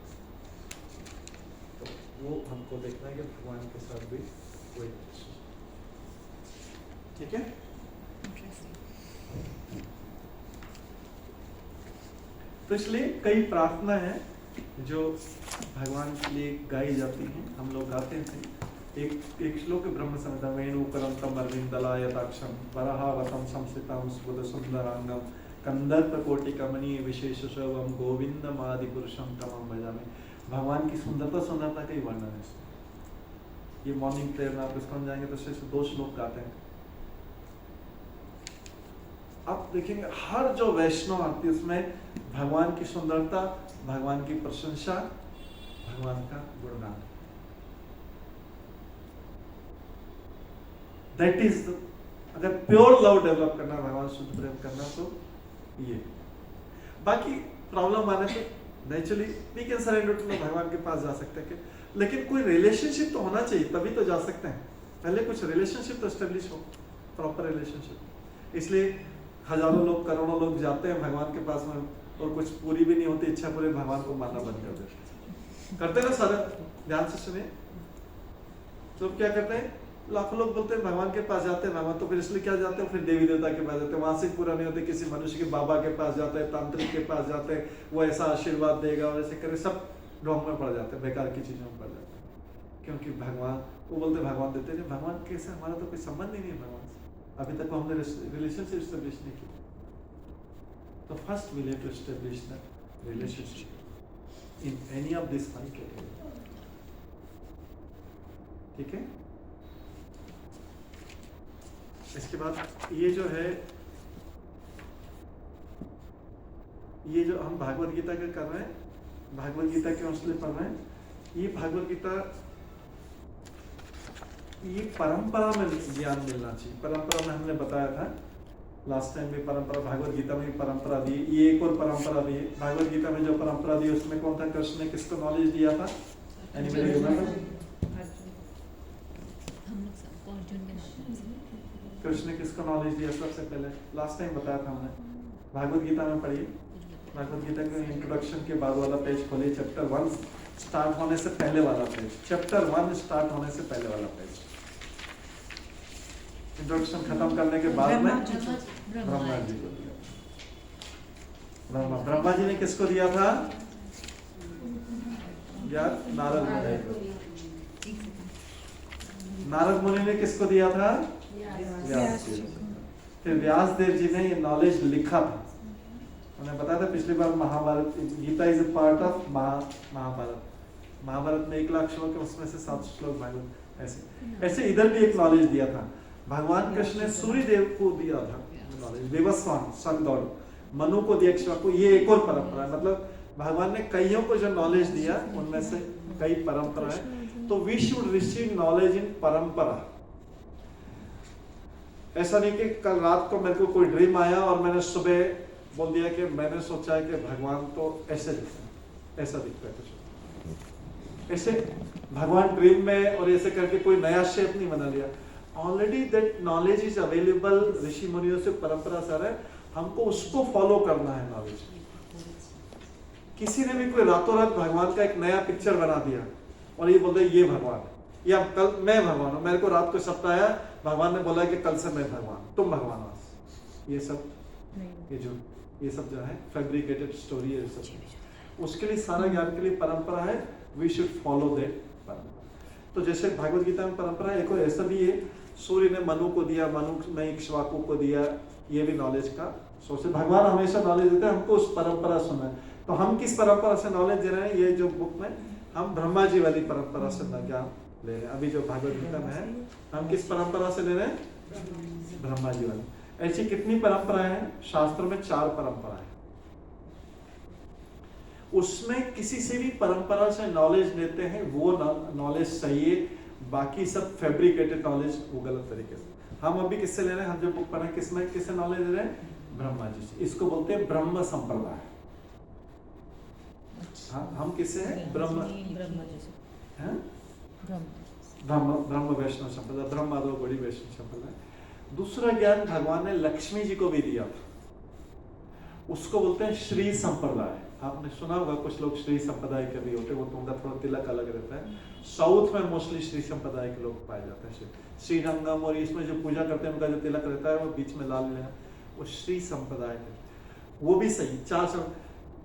तो वो हमको देखना है कि भगवान के साथ भी कोई रिलेशनशिप. ठीक है. तो इसलिए कई प्रार्थना है जो भगवान के लिए गाई जाती हैं. हम लोग गाते थे. एक श्लोक ब्रह्म संहिता में, वेणुकरंतम अरविंदलायताक्षम वराहावतम संस्थितम सुबुध सुंदरांगम कंदर्पकोटिकमणि विशेष शवम गोविंदमादि पुरुषम तमं भजामि. भगवान की सुंदरता का ही वर्णन है. ये मॉर्निंग प्रेयर में आप इसको जाएंगे तो सिर्फ 2 श्लोक गाते हैं. आप देखेंगे हर जो वैष्णव आती है उसमें भगवान की सुंदरता, भगवान की प्रशंसा, भगवान का गुणगान. दैट इज, अगर प्योर लव डेवलप करना, भगवान शुद्ध प्रेम करना, तो ये. बाकी प्रॉब्लम आने पे naturally we can surrender to भगवान के पास जा सकते हैं, लेकिन कोई रिलेशनशिप तो होना चाहिए, तभी तो जा सकते हैं. पहले कुछ रिलेशनशिप तो एस्टेब्लिश हो, प्रॉपर रिलेशनशिप. इसलिए हजारों लोग, करोड़ों लोग जाते हैं भगवान के पास में, और कुछ पूरी भी नहीं होती इच्छा, पूरे भगवान को मानना बंद कर देते. करते ना सारे, ध्यान से सुनिए. तो क्या करते हैं? लाखों लोग बोलते हैं भगवान के पास जाते हैं भगवान, तो फिर इसलिए क्या जाते हैं? फिर देवी देवता के पास जाते हैं. वहां से पूरा नहीं होते, किसी मनुष्य के बाबा के पास जाते हैं, तांत्रिक के पास जाते हैं, वो ऐसा आशीर्वाद देगा और ऐसे करे, सब ढोंग में पड़ जाते हैं, बेकार की चीजों में पड़ जाते हैं. क्योंकि भगवान, वो बोलते भगवान देते नहीं. भगवान कैसे? हमारा तो कोई संबंध ही नहीं है भगवान से. अभी तक हमने रिलेशनशिप एस्टेब्लिश नहीं की. तो first we have to establish the relationship in any of this 5 category. ठीक है. इसके बाद ये जो है, ये जो हम भागवत गीता का कर रहे हैं, भागवत गीता क्यों इसलिए पढ़ रहे हैं? ये भागवत गीता, ये परंपरा में ज्ञान मिलना चाहिए. परंपरा में हमने बताया था लास्ट टाइम भी, परंपरा भागवत गीता में भी परंपरा दी. ये एक और परंपरा दी. भागवत गीता में जो परंपरा दी उसमें कौन था? कृष्ण ने किसको नॉलेज दिया था? Anybody remember? कृष्ण ने किसको नॉलेज दिया सबसे पहले? लास्ट टाइम बताया था हमने. भागवत गीता में पढ़िए. भागवत गीता के इंट्रोडक्शन के बाद वाला पेज खोलिए. चैप्टर 1 स्टार्ट होने से पहले वाला पेज. चैप्टर 1 स्टार्ट होने से पहले वाला पेज. इंट्रोडक्शन खत्म करने के बाद में ब्रह्मा जी को दिया. ब्रह्मा जी ने किसको दिया था? यार नारद मुनि को. नारद मुनि ने किसको दिया था? व्यास जी. फिर व्यास देव जी ने ये नॉलेज लिखा था. उन्हें बताया था पिछली बार, Mahabharata, Gita is a part of Mahabharata. Mahabharata में 1 लाख श्लोक है, उसमें से 7 श्लोक भागवत. ऐसे इधर भी एक नॉलेज दिया था. भगवान कृष्ण ने सूर्य देव को दिया था knowledge. Vivasvan sun god, Manu को दिया इक्ष्वाकु. ये एक और परंपरा है. मतलब भगवान ने कईयों को जो नॉलेज दिया, उनमें से कई परंपरा है. तो we should receive knowledge in parampara. ऐसा नहीं कि कल रात को मेरे को कोई ड्रीम आया और मैंने सुबह बोल दिया कि मैंने सोचा है कि भगवान तो ऐसे दिखते हैं, ऐसा दिखता है कुछ ऐसे। भगवान ड्रीम में और ऐसे करके कोई नया शेप नहीं बना लिया। Already that knowledge is available, ऋषि मुनियों से परंपरा से आ रहा है, हमको उसको फॉलो करना है नॉलेज। किसी ने भी कोई रातों रात भगवान का एक नया पिक्चर बना दिया और ये बोलते ये भगवान है, या कल मैं भगवान हूं, मेरे को रात को सपना आया भगवान ने बोला कि कल से मैं भगवान, तुम भगवान हो, ये सब ये सब जो है फैब्रिकेटेड स्टोरी है सब। उसके लिए सारा ज्ञान के लिए परंपरा है, वी शुड फॉलो दैट परंपरा। तो जैसे भागवत गीता में परंपरा है, एक और ऐसा भी है, सूर्य ने मनु को दिया, मनु ने इक्ष्वाकु को दिया, ये भी नॉलेज का सोर्स है। भगवान हमेशा नॉलेज देते हैं, हमको उस परंपरा सुनना है। तो हम किस परंपरा से नॉलेज दे रहे हैं, ये जो बुक में हम ब्रह्मा जी वाली परंपरा से ज्ञान ले रहे हैं। अभी जो भागवत गीता में है, हम किस परंपरा से ले रहे हैं, ब्रह्मा जी वाली। ऐसी कितनी परंपराएं हैं शास्त्रों में? 4 परंपराएं। उसमें किसी से भी परंपरा से नॉलेज लेते हैं वो नॉलेज सही है, बाकी सब फैब्रिकेटेड नॉलेज वो गलत तरीके से। हम अभी किससे ले रहे हैं, हम जो बुक पढ़े किसमें किससे नॉलेज ले रहे हैं, ब्रह्मा जी से। इसको बोलते हैं ब्रह्म संप्रदाय। हम किससे हैं, ब्रह्म जी से। हैं, ब्रह्म वैष्णव संप्रदाय, ब्रह्म आदो बड़ी वैष्णव संप्रदाय। दूसरा ज्ञान भगवान ने लक्ष्मी जी को भी दिया था, उसको बोलते हैं श्री संप्रदाय। आपने सुना होगा, कुछ लोग श्री संप्रदाय के भी होते हैं, वो तो उनका थोड़ा तिलक अलग रहता है। साउथ में मोस्टली श्री संप्रदाय के लोग पाए जाते हैं। श्रीरंगम और इसमें जो पूजा करते हैं उनका जो तिलक रहता है वो बीच में लाल है, वो श्री संप्रदाय के। वो भी सही 4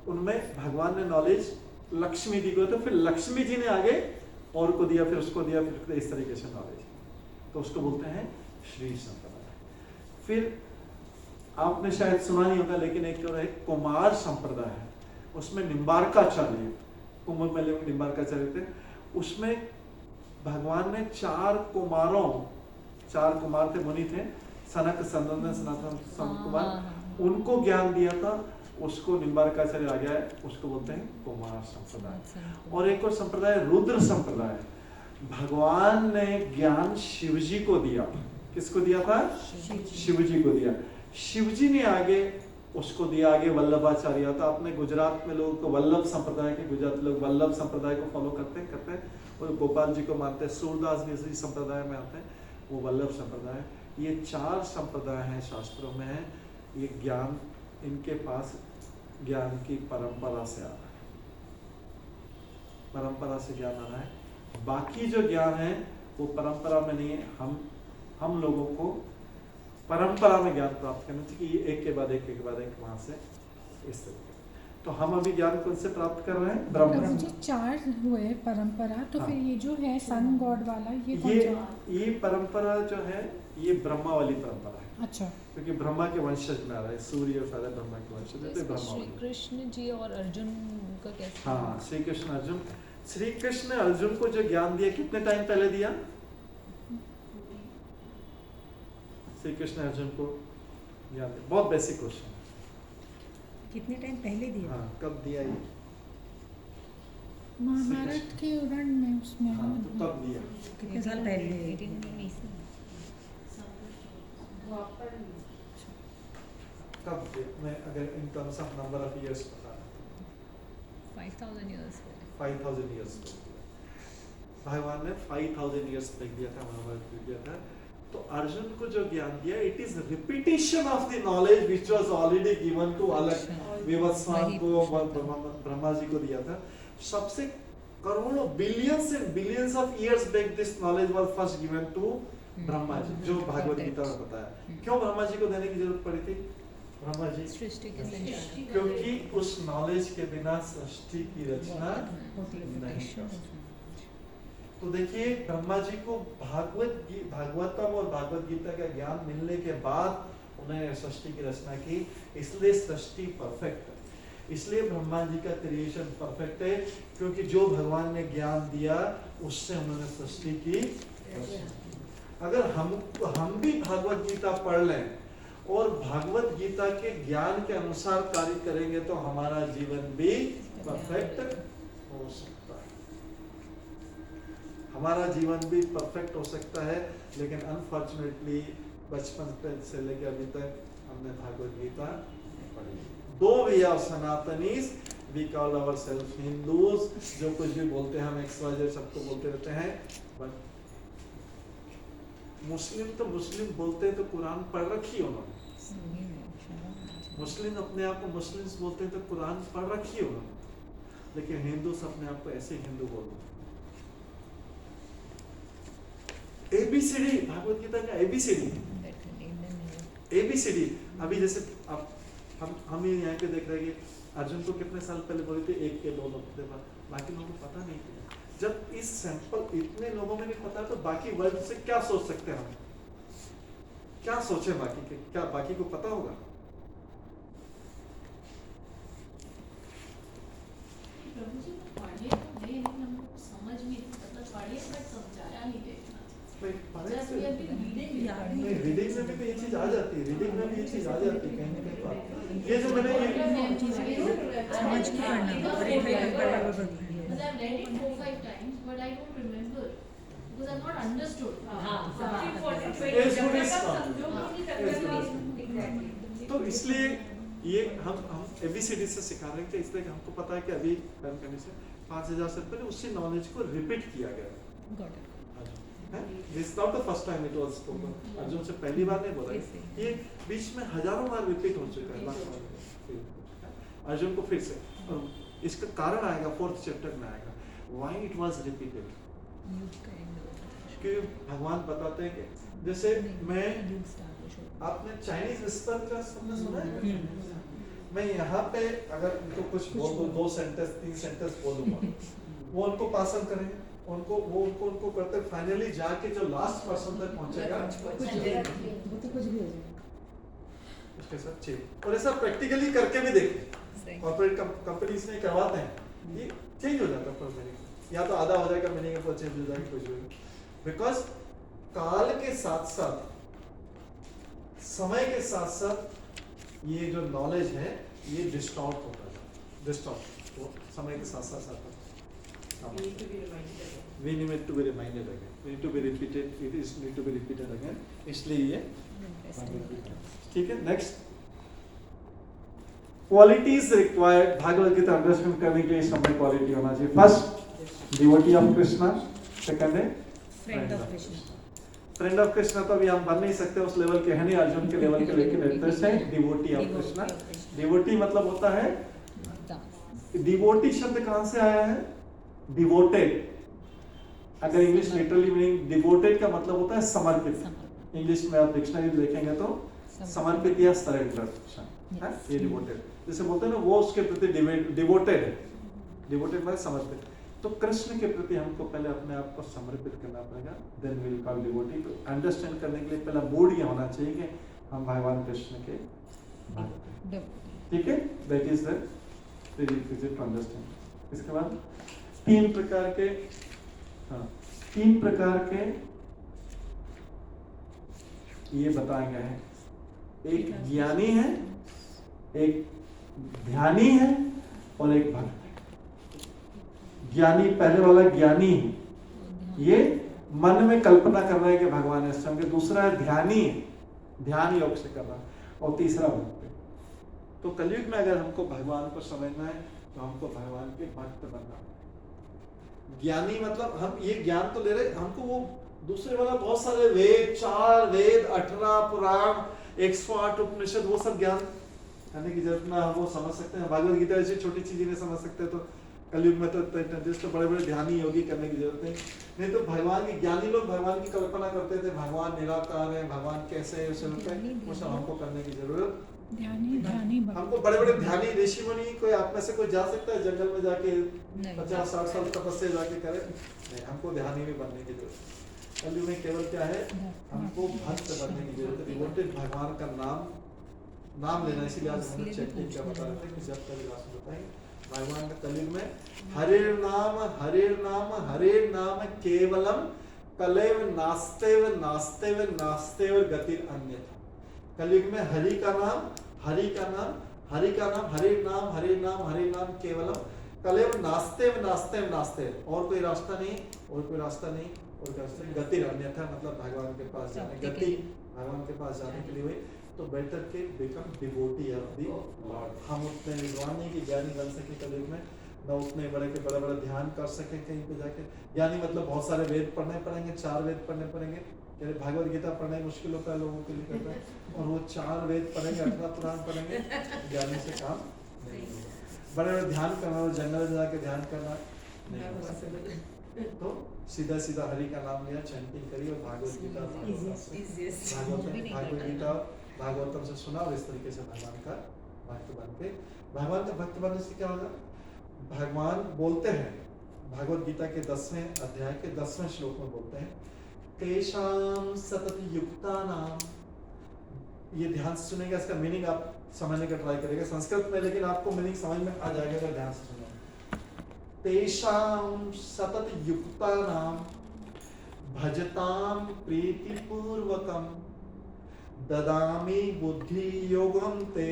उनमें भगवान ने नॉलेज लक्ष्मी जी को, तो फिर लक्ष्मी जी ने आगे और को दिया, फिर उसको दिया, फिर इस तरीके से नॉलेज, तो उसको बोलते हैं श्री संप्रदाय। फिर आपने शायद सुना नहीं होगा, लेकिन एक और एक कुमार संप्रदाय है, उसमें निम्बार्काचार्य, कुंभ में लोग निम्बार्काचार्य थे। उसमें भगवान ने 4 कुमार थे, मुनि थे, सनक, सनंदन, सनातन, संत कुमार, उनको ज्ञान दिया था, उसको निम्बार्काचार्य आ गया है, उसको बोलते हैं कुमार संप्रदाय। और एक और संप्रदाय रुद्र संप्रदाय। भगवान ने ज्ञान शिव जी को दिया। किसको दिया था, शिव जी को दिया। शिव जी ने आगे उसको दिया आगे वल्लभाचार्य। तो अपने गुजरात में लोगों को वल्लभ संप्रदाय के, गुजरात लोग वल्लभ संप्रदाय को फॉलो करते हैं और गोपाल जी को मानते हैं। सूरदास भी इसी संप्रदाय में आते हैं, वो वल्लभ संप्रदाय। ये 4 संप्रदाय हैं शास्त्रों में है। ये ज्ञान इनके पास ज्ञान की परंपरा से आ रहा है, परंपरा से ज्ञान आ रहा है। बाकी जो ज्ञान है वो परंपरा में नहीं है। हम लोगों को परंपरा में ज्ञान प्राप्त करना चाहिए, एक के बाद एक वहां से इस तरीके। तो हम अभी ज्ञान कौन से प्राप्त कर रहे हैं, ब्रह्म। जी 4 हुए परंपरा, तो हाँ। फिर ये जो है सन गॉड वाला ये कौन सा? ये परंपरा जो है ये ब्रह्मा वाली परंपरा है। अच्छा, क्योंकि ब्रह्मा के वंशज में आ रहा है, सूर्य और सारे ब्रह्मा के वंशज है, तो ब्रह्मा श्री वाली। कृष्ण जी और अर्जुन का कैसे? हाँ, श्री कृष्ण अर्जुन। श्री कृष्ण ने अर्जुन को जो ज्ञान दिया कितने टाइम पहले दिया? श्री कृष्ण अर्जुन को ज्ञान दिया, बहुत बेसिक क्वेश्चन। कितने टाइम पहले दिया? हाँ, कब दिया ये? महाभारत के उदाहरण में उसमें हाँ, तो कब दिया? कितने साल पहले? 1819 कब दिया? मैं अगर in terms of number of years बता रहा 5000 years पहले। 5000 इयर्स भगवान ने 5000 इयर्स तक दिया था, महाभारत को दिया था। तो अर्जुन को जो ज्ञान दिया, it is repetition of the knowledge which was already given to अलग विवस्वान को, ब्रह्मा जी को दिया था। सबसे करोड़ों billions and billions of years back this knowledge was first given to Brahma ji, जो भागवत गीता में बताया। क्यों ब्रह्मा जी को देने की जरूरत पड़ी थी? ब्रह्मा जी सृष्टि के संचालन, क्योंकि उस नॉलेज के बिना सृष्टि की रचना नहीं कर सकते। तो देखिए ब्रह्मा जी को भागवतम और भागवत गीता का ज्ञान मिलने के बाद उन्होंने सृष्टि की रचना की, इसलिए सृष्टि परफेक्ट है। इसलिए ब्रह्मा जी का क्रिएशन परफेक्ट है, क्योंकि जो भगवान ने ज्ञान दिया उससे उन्होंने सृष्टि की रचना की। अगर हम भी भागवत गीता पढ़ लें और भागवत गीता के ज्ञान के अनुसार कार्य करेंगे तो हमारा जीवन भी परफेक्ट हो सकता है। हमारा जीवन भी परफेक्ट हो सकता है, लेकिन अनफॉर्चुनेटली बचपन से लेकर अभी तक हमने भागवत गीता पढ़ी। Though we are Sanatanis, we call ourselves Hindus, जो कुछ भी बोलते हैं हम XYZ सबको बोलते रहते हैं, बट मुस्लिम तो मुस्लिम बोलते हैं तो कुरान पढ़ रखी है उन्होंने। मुस्लिम अपने आप को मुस्लिम्स बोलते हैं तो कुरान पढ़ रखी है उन्होंने, लेकिन हिंदू अपने आप को ऐसे हिंदू बोलते हैं। ABCD भागवत गीता का ABCD ABCD। अभी जैसे अब हम ये यहाँ पे देख रहे हैं कि अर्जुन को कितने साल पहले बोले थे, 1 के 2 दफा, बाकी लोगों को पता नहीं था। जब इस सैंपल इतने लोगों में नहीं पता तो बाकी वर्ल्ड से क्या सोच सकते हैं हम, क्या सोचे बाकी के, क्या बाकी को पता होगा? प्रभु जी पढ़े तो नहीं, लेकिन हम लोग समझ में मतलब पढ़े बट समझाया नहीं गया। रीडिंग में भी तो ये चीज आ जाती है, रीडिंग में भी ये चीज आ जाती है कहीं ना कहीं बात। ये जो मैंने समझ के पढ़ना और एक Because I've read it 4-5 times, but I don't remember because I've not understood. तो इसलिए ये हम ABCD से सिखा रहे हैं कि इसलिए हमको पता है कि अभी कर्म करने से 5000 से पहले उसी नॉलेज को रिपीट किया गया है। This is not the first time it was spoken. Arjun से पहली बार नहीं बोला, ये बीच में हजारों बार रिपीट हो चुका है। अर्जुन को फिर से, और इसका कारण आएगा 4th चैप्टर में आएगा, why it was repeated। कि भगवान बताते हैं कि जैसे मैं, आपने चाइनीज विस्पर का सबने सुना है? मैं यहाँ पे अगर उनको कुछ बोल दूं, 2 सेंटेंस 3 सेंटेंस बोलूंगा, वो उनको पास ऑन करेंगे, उनको करते फाइनली जाके जो लास्ट पर्सन तक पहुंचेगा उसके साथ चेंज। और ऐसा प्रैक्टिकली करके भी देखें, कॉर्पोरेट कंपनीज में करवाते हैं, ये चेंज हो जाता है मीनिंग, या तो आधा हो जाएगा मीनिंग पर चेंज हो जाएगा कुछ भी, बिकॉज काल के साथ साथ, समय के साथ साथ ये जो नॉलेज है ये डिस्टॉर्ट होता है, डिस्टॉर्ट तो समय के साथ साथ we need to be reminded again, we need to be repeated, it is need to be repeated again, इसलिए ये ठीक है। Next qualities required Bhagavat Gita understand करने के लिए समय क्वालिटी होना चाहिए। First devotee of Krishna, second है friend of Krishna. Friend of Krishna तो अभी हम बन नहीं सकते, उस लेवल के है नहीं, अर्जुन के लेवल के, लेकिन इंटरेस्ट है डिवोटी ऑफ कृष्णा। डिवोटी मतलब होता है, डिवोटी शब्द कहां से आया है? डिवोटेड। अगर इंग्लिश लिटरली मीनिंग डिवोटेड का मतलब होता है समर्पित। इंग्लिश में आप डिक्शनरी देखेंगे तो समर्पित या सरेंडर है, ये डिवोटेड। जैसे बोलते हैं ना वो उसके प्रति डिवोटेड है, डिवोटेड मतलब समर्पित। तो कृष्ण के प्रति हमको पहले अपने आप को समर्पित करना पड़ेगा, then we will call devotee. तो अंडरस्टैंड करने के लिए पहला मूड ये होना चाहिए कि हम भगवान कृष्ण के भक्त हैं, ठीक है। That is the prerequisite to understand. इसके बाद 3 प्रकार के, हाँ 3 प्रकार के ये बताए गए हैं, एक ज्ञानी है, एक ध्यानी है और एक भक्त है। ज्ञानी पहले वाला ज्ञानी है, ये मन में कल्पना कर रहा है कि भगवान है स्वयं के। दूसरा है ध्यानी, ध्यान योग से कर रहा है, और तीसरा भक्त है। तो कलयुग में अगर हमको भगवान को समझना है तो हमको भगवान के भक्त बनना है। ज्ञानी मतलब हम ये ज्ञान तो ले रहे, हमको वो दूसरे वाला बहुत सारे वेद, 4 वेद, 18 पुराण, 108 उपनिषद, वो सब ज्ञान करने की जरूरत ना, हम वो समझ सकते हैं। भागवत गीता जैसी छोटी चीजें नहीं समझ सकते, तो कलयुग में तो बड़े बड़े ध्यानी योगी करने की जरूरत है। नहीं तो भगवान के ज्ञानी लोग भगवान की कल्पना करते थे, भगवान निराकार है, भगवान कैसे है, वो सब हमको करने की जरूरत। हमको बड़े बड़े ध्यानी ऋषि मुनि, कोई आप में से कोई जा सकता है जंगल में जाके 50-60 साल तपस्या जाके करे? नहीं, हमको ध्यानी भी बनने की जरूरत है। कलयुग में केवल क्या है, हमको भक्त बनने की जरूरत है, डिवोटेड, भगवान का नाम लेना। इसीलिए आज हमने चैंटिंग क्या बता रहे थे कि जब तक रास बताएंगे भगवान का कलयुग में हरे नाम हरे नाम हरे नाम केवलम कलेव नास्तेव नास्तेव नास्तेव गतिर अन्यथा। कलयुग में हरि का नाम हरि का नाम हरि का नाम, हरे नाम हरे नाम हरे नाम केवलम कलेव नास्तेव नास्तेव नास्तेव, और कोई रास्ता नहीं, और कोई रास्ता नहीं, और गतिर अन्यथा मतलब भगवान के पास जाने। गति भगवान के पास जाने के लिए हुई, तो बेटर के become devotee of the Lord. हम उतने विद्वान नहीं कि ज्ञानी बन सके कलयुग में, न उतने बड़े के बड़ा बड़ा ध्यान कर सके कहीं पे जाके। ज्ञानी मतलब बहुत सारे वेद पढ़ने पड़ेंगे, 4 वेद पढ़ने पड़ेंगे। भागवत गीता पढ़ना मुश्किल होता है लोगों के लिए कहते हैं, और वो 4 वेद पढ़ेंगे, 18 पुराण पढ़ेंगे, ज्ञानी से काम नहीं होगा। बड़े बड़े ध्यान करना और जंगल में जाके ध्यान करना नहीं हो सकता। तो सीधा सीधा हरि का नाम लिया, चैंटिंग करी और भागवत गीता भागवतम से सुना और इस तरीके से भगवान का भक्त बन के, भगवान का भक्त बनने से क्या होगा? भगवान बोलते हैं भागवत गीता के 10वें अध्याय के 10वें श्लोक में बोलते हैं, तेषां सतत युक्तानाम। ये ध्यान से सुनेंगे, इसका मीनिंग आप समझने का ट्राई करेंगे संस्कृत में, लेकिन आपको मीनिंग समझ में आ जाएगा तो ध्यान से सुनो। तेषां सतत युक्तानाम भजतां प्रीतिपूर्वकम ददामि बुद्धि योगम ते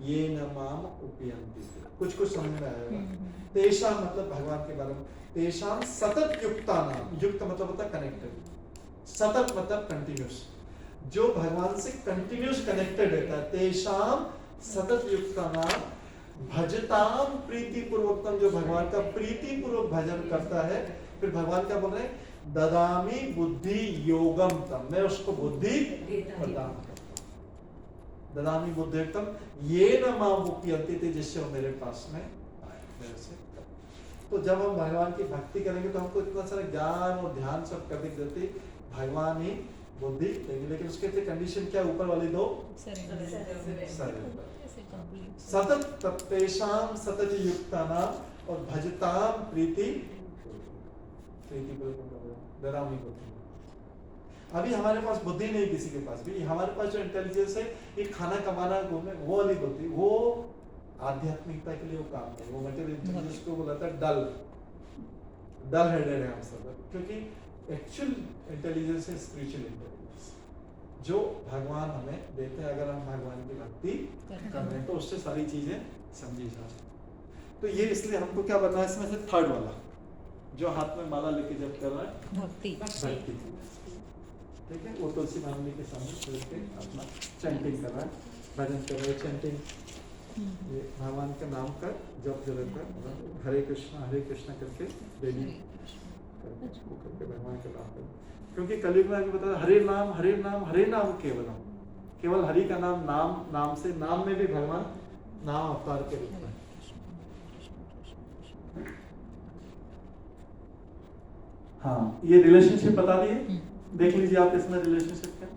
येन माम उपयन्ति। कुछ समझ में आएगा। तेषां मतलब भगवान के बारे में, तेषां सतत युक्तानाम, युक्त मतलब होता है कनेक्टेड, सतत मतलब कंटिन्यूस, जो भगवान से कंटिन्यूस कनेक्टेड रहता है। तेषां सतत युक्तानाम भजताम प्रीति पूर्वकम, जो भगवान का प्रीति पूर्वक भजन करता है। फिर भगवान क्या बोल रहे हैं? ददामि बुद्धि योगम तम, मैं उसको बुद्धि प्रदान करता हूं। ददामि बुद्धि तम ये न माम उपयन्ति थे, जिससे वो मेरे पास में आए, मेरे से। तो जब हम भगवान की भक्ति करेंगे तो हमको इतना सारा ज्ञान और ध्यान सब करने की जरूरत है, भगवान ही बुद्धि देंगे। लेकिन उसके लिए कंडीशन क्या? ऊपर वाली 2 सतत तेषां सतत युक्तानाम और भजताम प्रीति ददामि बुद्धि। अभी हमारे पास बुद्धि नहीं, किसी के पास भी। हमारे पास जो इंटेलिजेंस है, ये खाना कमाना वो वाली बुद्धि, वो आध्यात्मिकता के लिए वो काम नहीं। वो मटेरियल इंटेलिजेंस को बोला था डल हेडेड है हम सब, क्योंकि एक्चुअल इंटेलिजेंस है स्पिरिचुअल इंटेलिजेंस, जो भगवान हमें देते हैं अगर हम भगवान की भक्ति कर रहे हैं, तो उससे सारी चीजें समझी जा सकती। तो ये इसलिए हमको क्या बनना है, इसमें से थर्ड वाला, जो हाथ में माला लेके जब कर रहा है भक्ति, ठीक है, वो तुलसी मामले के सामने बैठ के अपना चैंटिंग कर रहा है, भजन कर रहा है, चैंटिंग, ये भगवान का नाम का जप जरूरत है, हरे कृष्णा करके डेली करके भगवान का नाम करें। क्योंकि कलयुग में बता हरे नाम केवल हरि का नाम से, नाम में भी भगवान नाम अवतार के रूप में। हाँ, ये रिलेशनशिप बता दिए, देख लीजिए आप इसमें रिलेशनशिप क्या।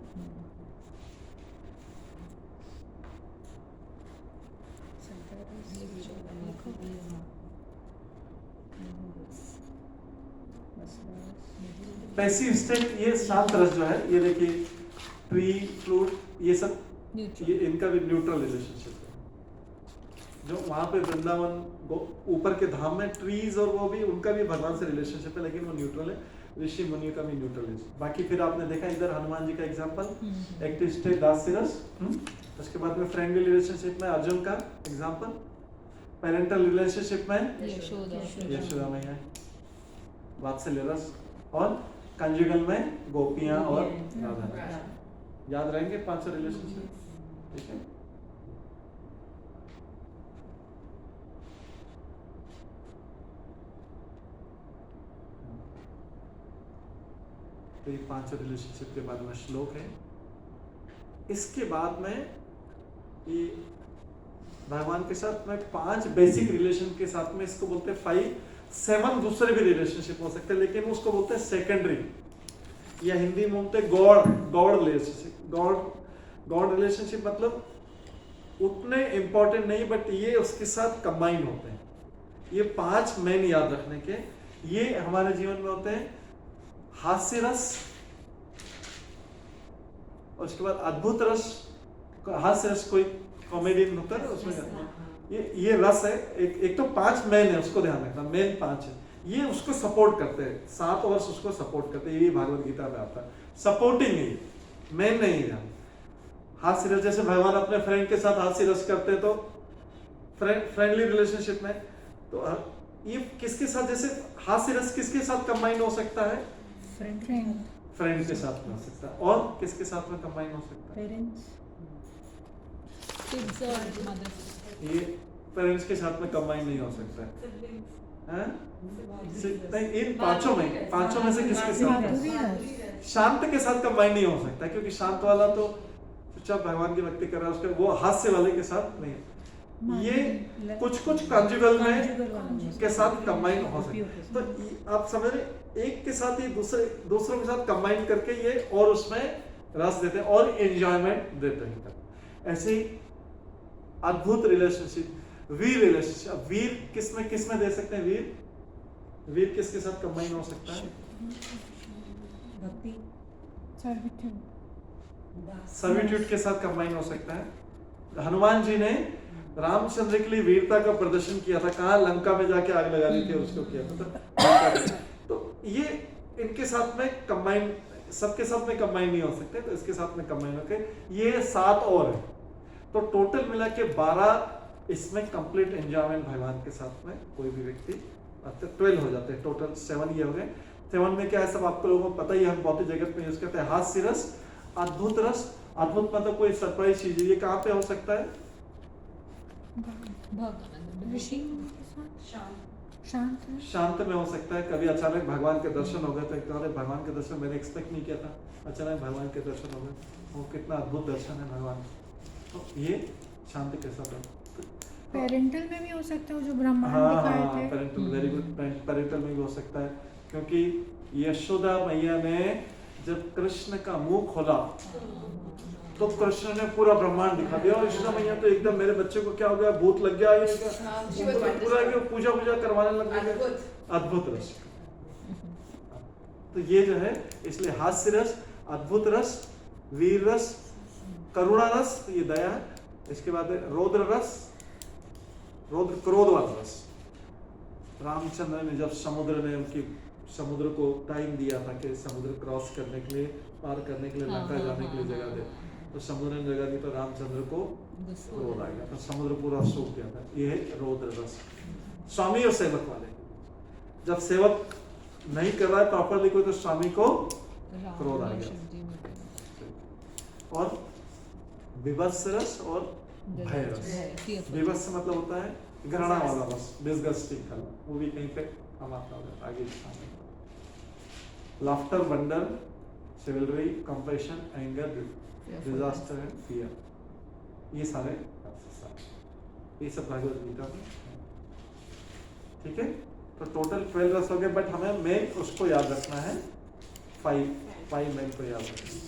पैसिव स्टेट, ये शांत रस जो है, ये देखिए ट्री, फ्लूट, ये सब ये इनका भी न्यूट्रल रिलेशनशिप है। जो वहां पे वृंदावन ऊपर के धाम में ट्रीज और वो भी, उनका भी भगवान से रिलेशनशिप है, लेकिन वो न्यूट्रल है। ऋषि मुनि का भी न्यूट्रल है। बाकी फिर आपने देखा इधर हनुमान जी का एग्जांपल, एक्टिव स्टेट दासरस, उसके बाद में फ्रेंडली रिलेशनशिप में अर्जुन का एग्जांपल, पेरेंटल रिलेशनशिप में यशोदा मैया, वात्सल्य रस, और कंजुगल में गोपियां और राधा। याद रहेंगे 5 रिलेशनशिप, ठीक है। तो ये 5 रिलेशनशिप के बाद में श्लोक है। इसके बाद में ये भगवान के साथ में 5 बेसिक रिलेशन के साथ में, इसको बोलते हैं 5-7 दूसरे भी रिलेशनशिप हो सकते हैं, लेकिन उसको बोलते हैं सेकेंडरी, या हिंदी में बोलते हैं गॉड रिलेशनशिप। गॉड रिलेशनशिप मतलब उतने इंपॉर्टेंट नहीं, बट ये उसके साथ कंबाइन होते हैं। ये 5 मेन याद रखने के, ये हमारे जीवन में होते हैं। हास्य रस, और उसके बाद अद्भुत रस। हास्य रस कोई कॉमेडियन होता है उसमें, ये रस है। एक तो 5 मेन है, उसको ध्यान रखना, मेन 5 है। ये उसको सपोर्ट करते हैं, 7 वर्ष उसको सपोर्ट करते हैं। ये भागवत गीता में आता है, सपोर्टिंग है, मेन नहीं है। हास्य रस, जैसे भगवान अपने फ्रेंड के साथ हास्य रस करते हैं, तो फ्रेंडली रिलेशनशिप में, तो ये किसके साथ, जैसे हास्य रस किसके साथ कंबाइन हो सकता है? फ्रेंड के साथ में हो सकता है, और किसके साथ में कंबाइन हो सकता है? पेरेंट्स Kids और mother. ये पेरेंट्स के साथ में कंबाइन नहीं हो सकता है, हैं? नहीं, इन पांचों में से किसके साथ? शांत के साथ कंबाइन नहीं हो सकता, क्योंकि शांत वाला तो चुपचाप भगवान की भक्ति कर रहा है, उसके वो हास्य वाले के साथ नहीं। ये कुछ कंजुगल में के साथ कंबाइन हो सकता है। तो आप समझ रहे, एक के साथ ही दूसरों के साथ कंबाइन करके ये और उसमें रस देते हैं और एंजॉयमेंट देते हैं। ऐसे ही अद्भुत रिलेशनशिप, वीर रिलेशनशिप। वीर किस में दे सकते हैं? वीर किसके साथ कंबाइन हो सकता है? भक्ति सर्विट्यूड के साथ कंबाइन हो सकता है। हनुमान जी ने रामचंद्र के लिए वीरता का प्रदर्शन किया था, कहा लंका में जाके आग लगा दी थी, उसको किया था। तो ये इनके साथ में कंबाइन, सबके साथ में कंबाइन नहीं हो सकते, तो इसके साथ में कंबाइन होके ये 7 और है। तो टोटल मिला के 12 इसमें कंप्लीट एंजॉयमेंट भगवान के साथ में कोई भी व्यक्ति, 12 हो जाते हैं टोटल। 7 ये हो गए। 7 में क्या है, सब आपको लोगों को पता ही है, हम भौतिक जगत में यूज करते हैं। हास्य रस, अद्भुत रस। अद्भुत मतलब कोई सरप्राइज चीज है, ये कहाँ पे हो सकता है? भगवान ऋषि शांत में हो सकता है। कभी अचानक भगवान के दर्शन हो गए तो एक भगवान के दर्शन मैंने एक्सपेक्ट नहीं किया था, अचानक भगवान के दर्शन हो गए, वो कितना अद्भुत दर्शन है भगवान। तो ये शांति के साथ है। पेरेंटल में भी हो सकता है, जो ब्रह्मांड हाँ दिखाए हाँ, थे। Parental, very good. पेरेंटल में भी हो सकता है, क्योंकि यशोदा मैया ने जब कृष्ण का मुंह खोला तो कृष्ण ने पूरा ब्रह्मांड दिखा दिया, और यशोदा मैया तो एकदम, मेरे बच्चे को क्या हो गया, भूत लग गया, ये क्या पूरा पूजा करवाने लग गए। अद्भुत रस। तो ये जो है, इसलिए हास्य रस, अद्भुत रस, वीर रस, करुणा रस, तो ये दया है। इसके बाद रौद्र रस, रौद्र क्रोध वाला रस। रामचंद्र ने जब समुद्र को टाइम दिया था कि समुद्र क्रॉस करने के लिए, पार करने के लिए, लंका जाने के लिए जगह दे, तो समुद्र ने जगह दी तो रामचंद्र को क्रोध आ गया, तो समुद्र पूरा सूख गया था। ये है रौद्र रस। स्वामी और सेवक वाले, जब सेवक नहीं कर रहा है प्रॉपरली कोई, तो स्वामी को क्रोध आ गया। और विवश रस और भय रस। विवश मतलब होता है घृणा वाला रस, डिस्गस्टिंग वाला, वो भी कहीं पे हम आपका आगे laughter, wonder, chivalry, compassion, anger, disaster and fear, ये सारे ये सब भगवद गीता में। ठीक है, तो टोटल 12 रस हो गए, बट हमें मेन उसको याद रखना है, 5 मेन को याद रखना है।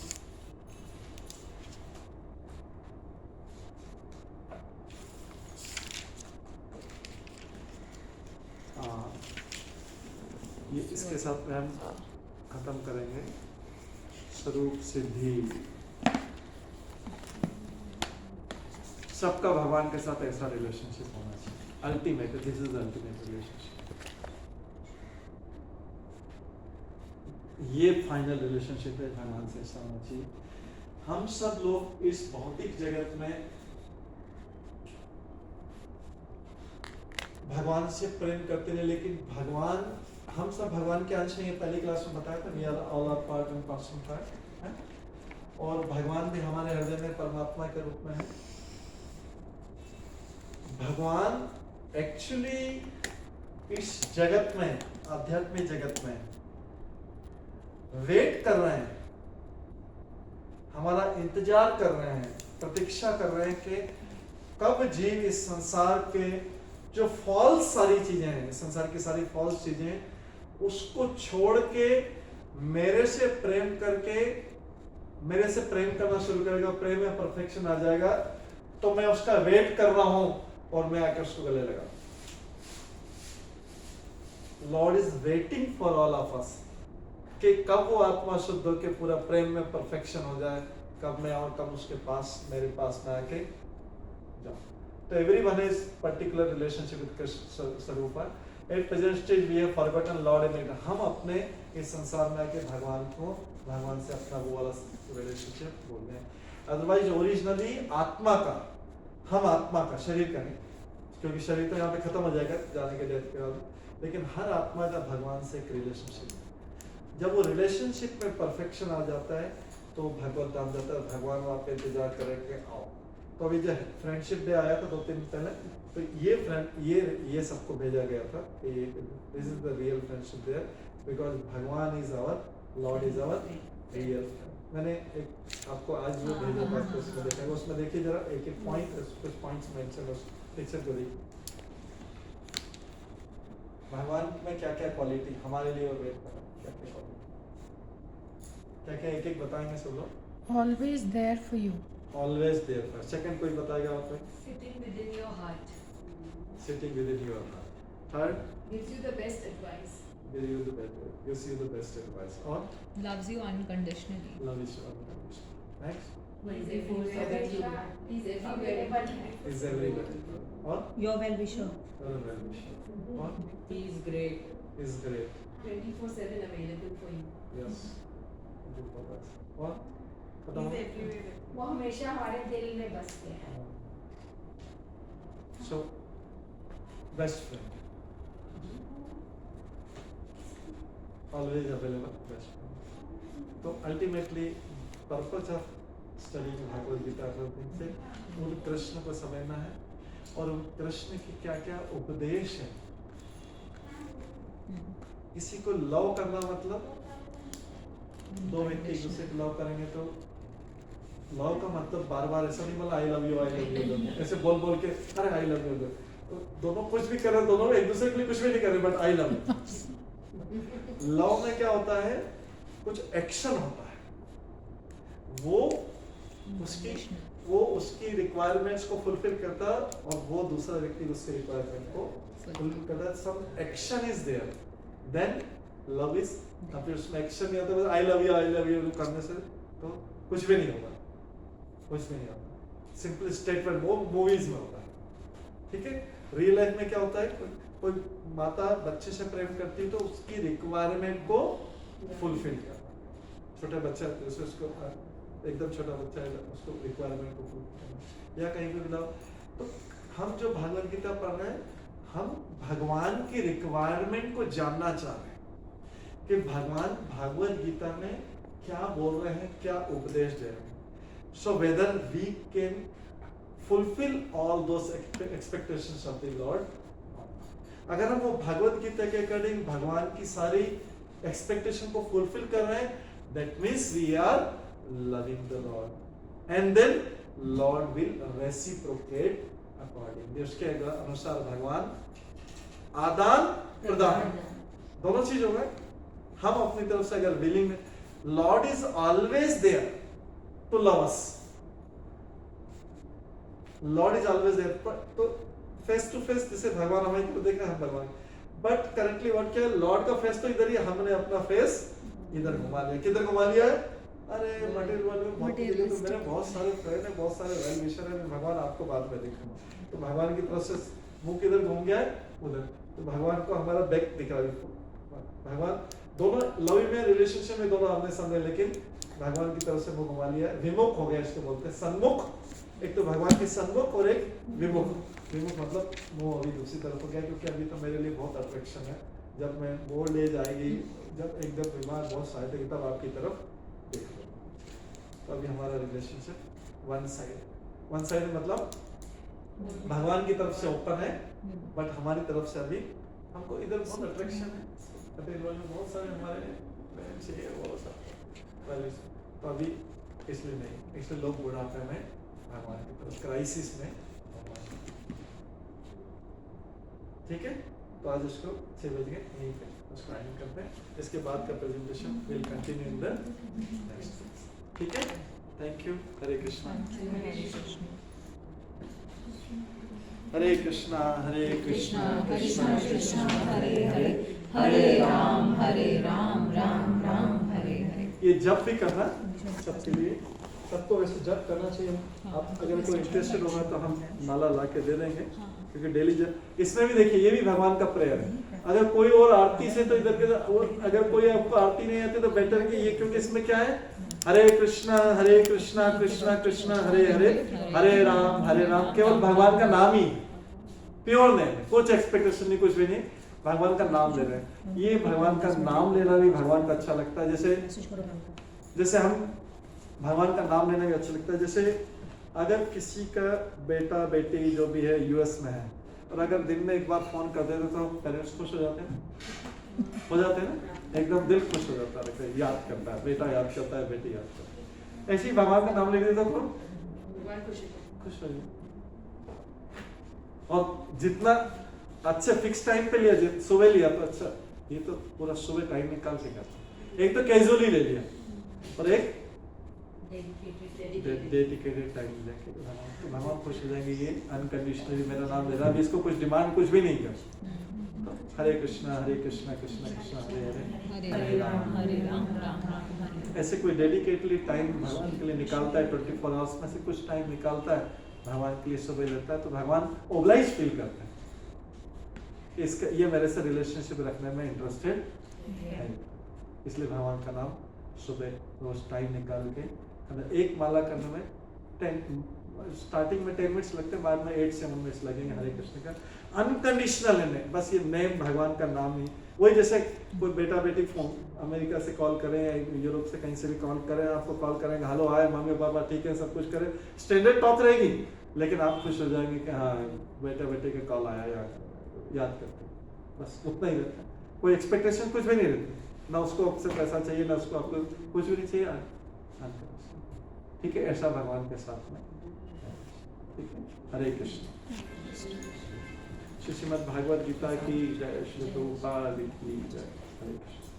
ये इसके साथ में हम खत्म करेंगे। स्वरूप सिद्धि, सबका भगवान के साथ ऐसा रिलेशनशिप होना चाहिए। Ultimate, this is ultimate relationship. ये फाइनल रिलेशनशिप है भगवान से, ऐसा होना चाहिए। हम सब लोग इस भौतिक जगत में भगवान से प्रेम करते हैं, लेकिन भगवान, हम सब भगवान के अंश हैं। ये पहली क्लास में बताया था, we are all are part and parcel part. और भगवान भी हमारे हृदय में परमात्मा के रूप में है। भगवान एक्चुअली इस जगत में, आध्यात्मिक जगत में वेट कर रहे हैं, हमारा इंतजार कर रहे हैं, प्रतीक्षा कर रहे हैं कि कब जीव इस संसार के जो फॉल्स सारी चीजें हैं, संसार की सारी फॉल्स चीजें, उसको छोड़ के मेरे से प्रेम करके, मेरे से प्रेम करना शुरू करेगा, प्रेम में परफेक्शन आ जाएगा, तो मैं उसका वेट कर रहा हूं और मैं आकर उसको गले लगा। Lord is waiting for all of us कि कब वो आत्मा शुद्ध होकर पूरा प्रेम में परफेक्शन हो जाए, कब मैं और कब उसके पास, मेरे पास में आके जाऊं। तो everyone is particular relationship with Krishna Sarupa. At present stage we have forgotten Lord in it. हम अपने इस संसार में आके भगवान से अपना वो वाला रिलेशनशिप बोल रहे हैं। अदरवाइज ओरिजिनली आत्मा का, हम आत्मा का, शरीर का नहीं, क्योंकि शरीर तो यहाँ पे खत्म हो जाएगा जाने के डेथ के बाद, लेकिन हर आत्मा का भगवान से एक रिलेशनशिप है। जब वो रिलेशनशिप में परफेक्शन आ जाता है तो भगवत धाम जाता है, भगवान वहाँ पे इंतजार करेंगे आओ। तो अभी जब फ्रेंडशिप डे आया था 2 दिन पहले, तो ये सबको भेजा गया था, this is the real friendship day because भगवान is our lord is our real friend. मैंने एक आपको आज वो भेजा था, तो उसमें देखेंगे, उसमें देखिए जरा एक एक पॉइंट, कुछ पॉइंट्स मेंशन उस पिक्चर को देखिए। भगवान में क्या क्या क्वालिटी हमारे लिए और वेट करा, क्या क्या क्वालिटी, क्या क्या एक एक बताएंगे सब लोग। Always there for you. Always there for. Second कोई बताएगा आपको? Sitting within your heart. Sitting within your heart. Third Gives you the best advice. gives you the best advice। और Loves you unconditionally. love is unconditional। next He's everywhere with you. He's everywhere with you. is everywhere। और Your well wisher. well wisher। और He is great. is great। 24/7 available for you. yes। और He's बताओ। everywhere with you. वो हमेशा हमारे दिल में बसते हैं। so best friend, always available best friend। तो ultimately purpose of studying Bhagavad Gita से उन कृष्ण को समझना है और उन कृष्ण की क्या क्या उपदेश है। किसी को लव करना मतलब दो व्यक्ति एक दूसरे को लव करेंगे तो लव का मतलब बार बार ऐसा नहीं बोला आई लव यू ऐसे बोल बोल के अरे आई लव यू, तो दोनों कुछ भी कर रहे, दोनों एक दूसरे के लिए कुछ भी नहीं कर रहे, but I love you. Love में क्या होता है, कुछ एक्शन होता है, वो उसकी रिक्वायरमेंट्स को फुलफिल करता और वो दूसरा व्यक्ति उसके रिक्वायरमेंट को फुलफिल करता, some action is there, then love is. फिर उसमें एक्शन नहीं होता, बस आई लव यू करने से तो कुछ भी नहीं होगा, कुछ भी नहीं होता। सिंपल स्टेटमेंट वो मूवीज में होता है, ठीक है। रियल लाइफ में क्या होता है, कोई माता बच्चे से प्रेम करती है तो उसकी रिक्वायरमेंट को फुलफिल करना। छोटा बच्चा जैसे उसको एकदम छोटा बच्चा है उसको रिक्वायरमेंट को फुलफिल करना, या कहीं पे मिला। तो हम जो भगवद गीता पढ़ रहे हैं, हम भगवान की रिक्वायरमेंट को जानना चाह रहे हैं कि भगवान भगवद गीता में क्या बोल रहे हैं, क्या उपदेश दे रहे हैं। So whether we can fulfill all those expectations of the Lord, अगर हम वो भगवद गीता के अकॉर्डिंग भगवान की सारी एक्सपेक्टेशन को फुलफिल कर रहे हैं, that means we are loving the Lord, and then Lord will reciprocate accordingly। उसके अनुसार भगवान आदान प्रदान दोनों चीज होगा। हम अपनी तरफ से अगर willing, Lord is always there to love us, Lord is always there, तो फेस टू फेस जैसे भगवान हमें तो देख रहे हैं हम भगवान, बट करंटली व्हाट क्या है, लॉर्ड का फेस तो इधर ही, हमने अपना फेस इधर घुमा लिया। किधर घुमा लिया है? अरे मटेरियल वर्ल्ड में बहुत चीजें, तो मेरे बहुत सारे फ्रेंड है, बहुत सारे वेल विशर है, भगवान आपको बाद में देखूंगा। तो भगवान की तरफ से मुंह किधर घूम गया है, उधर। तो भगवान को हमारा बैक दिख रहा है। भगवान दोनों लव में रिलेशनशिप में दोनों आमने सामने, लेकिन भगवान की तरफ से मुंह घुमा लिया, विमुख हो गया, इसको बोलते हैं सन्मुख। एक तो भगवान के सन्मुख और एक विमुख। विमुख मतलब मुंह अभी दूसरी तरफ हो गया, क्योंकि अभी तो मेरे लिए बहुत अट्रैक्शन है। जब मैं ओल्ड एज आएगी, जब एकदम बीमार बहुत सारे, तब आपकी तरफ देख लो। तो अभी हमारा रिलेशनशिप वन साइड मतलब भगवान की तरफ से ओपन है, बट हमारी तरफ से अभी हमको इधर बहुत अट्रैक्शन है। अभी बहुत सारे हमारे फ्रेंड्स है, वो सब, तो अभी इसलिए नहीं, इसलिए लोग बुढ़ापे में भगवान की तरफ, क्राइसिस में भगवान। ठीक है, तो आज उसको 6 बज गए, यहीं पे उसको एंड करते हैं। इसके बाद का presentation will continue in the next. ठीक है, थैंक यू। हरे कृष्णा हरे कृष्णा हरे कृष्णा कृष्णा कृष्णा हरे हरे, हरे राम राम राम हरे हरे। ये जप भी करना सबके लिए, सबको वैसे जप करना चाहिए। आप अगर कोई इंटरेस्टेड होगा तो हम माला ला के दे देंगे, क्योंकि डेली जप। इसमें भी देखिए, ये भी भगवान का प्रेयर है। अगर कोई और आरती से तो इधर के, और अगर कोई आपको आरती नहीं आती तो बेटर कि ये, क्योंकि इसमें क्या है, हरे कृष्णा कृष्णा कृष्णा हरे हरे, हरे राम केवल भगवान का नाम ही, प्योर नेम, कुछ एक्सपेक्टेशन नहीं, कुछ भी नहीं। भगवान का नाम ले रहे हैं, ये भगवान का नाम लेना भी भगवान को अच्छा लगता है। जैसे हम भगवान का नाम लेना भी अच्छा लगता है। जैसे अगर किसी का बेटा बेटी जो भी है यूएस में है और अगर दिन में एक बार फोन कर देते तो पेरेंट्स खुश हो जाते हैं, हो जाते हैं ना, एकदम दिल खुश हो जाता है, याद करता है, बेटा याद करता है, बेटी याद करता है। ऐसे ही भगवान का नाम ले देते तो खुश हो जाए। और जितना अच्छे फिक्स टाइम पे लिया, सुबह लिया तो अच्छा, ये तो पूरा सुबह टाइम निकाल के करता। एक तो कैजुअली ले लिया और एक डेडिकेटेड टाइम लेके तो भगवान खुश हो जाएंगे। ये अनकंडीशनली मेरा नाम ले रहा है, इसको कुछ डिमांड कुछ भी नहीं कर। हरे कृष्णा कृष्णा कृष्णा हरे हरे हरे राम राम राम हरे। ऐसे कोई डेडिकेटली टाइम भगवान के लिए निकालता है, 24 आवर्स में से कुछ टाइम निकालता है भगवान के लिए, सुबह लेता है, तो भगवान ओब्लाइज फील करते हैं, इसका ये मेरे से रिलेशनशिप रखने में इंटरेस्टेड है, इसलिए भगवान का नाम सुबह रोज टाइम निकाल के एक माला करने में 10 स्टार्टिंग में 10 मिनट्स लगते हैं, बाद में 8 से 7 मिनट्स लगेंगे हरे कृष्ण का। अनकंडीशनल है, बस ये नेम भगवान का नाम ही। वही जैसे कोई बेटा बेटी फोन अमेरिका से कॉल करें या यूरोप से कहीं से भी कॉल करें, आपको कॉल करेंगे, हेलो हाय मम्मी पापा ठीक है, सब कुछ करें, स्टैंडर्ड टॉक रहेगी, लेकिन आप खुश हो जाएंगे कि हाँ बेटा बेटे का कॉल आया, याद करते, बस उतना ही रहता है। कोई एक्सपेक्टेशन कुछ भी नहीं रहती, ना उसको आपसे पैसा चाहिए, ना उसको आपको कुछ भी नहीं चाहिए। ठीक है, ऐसा भगवान के साथ में, ठीक है। हरे कृष्ण। श्रीमद् भागवत गीता की जय, श्री प्रभुपाद की जय। हरे कृष्ण।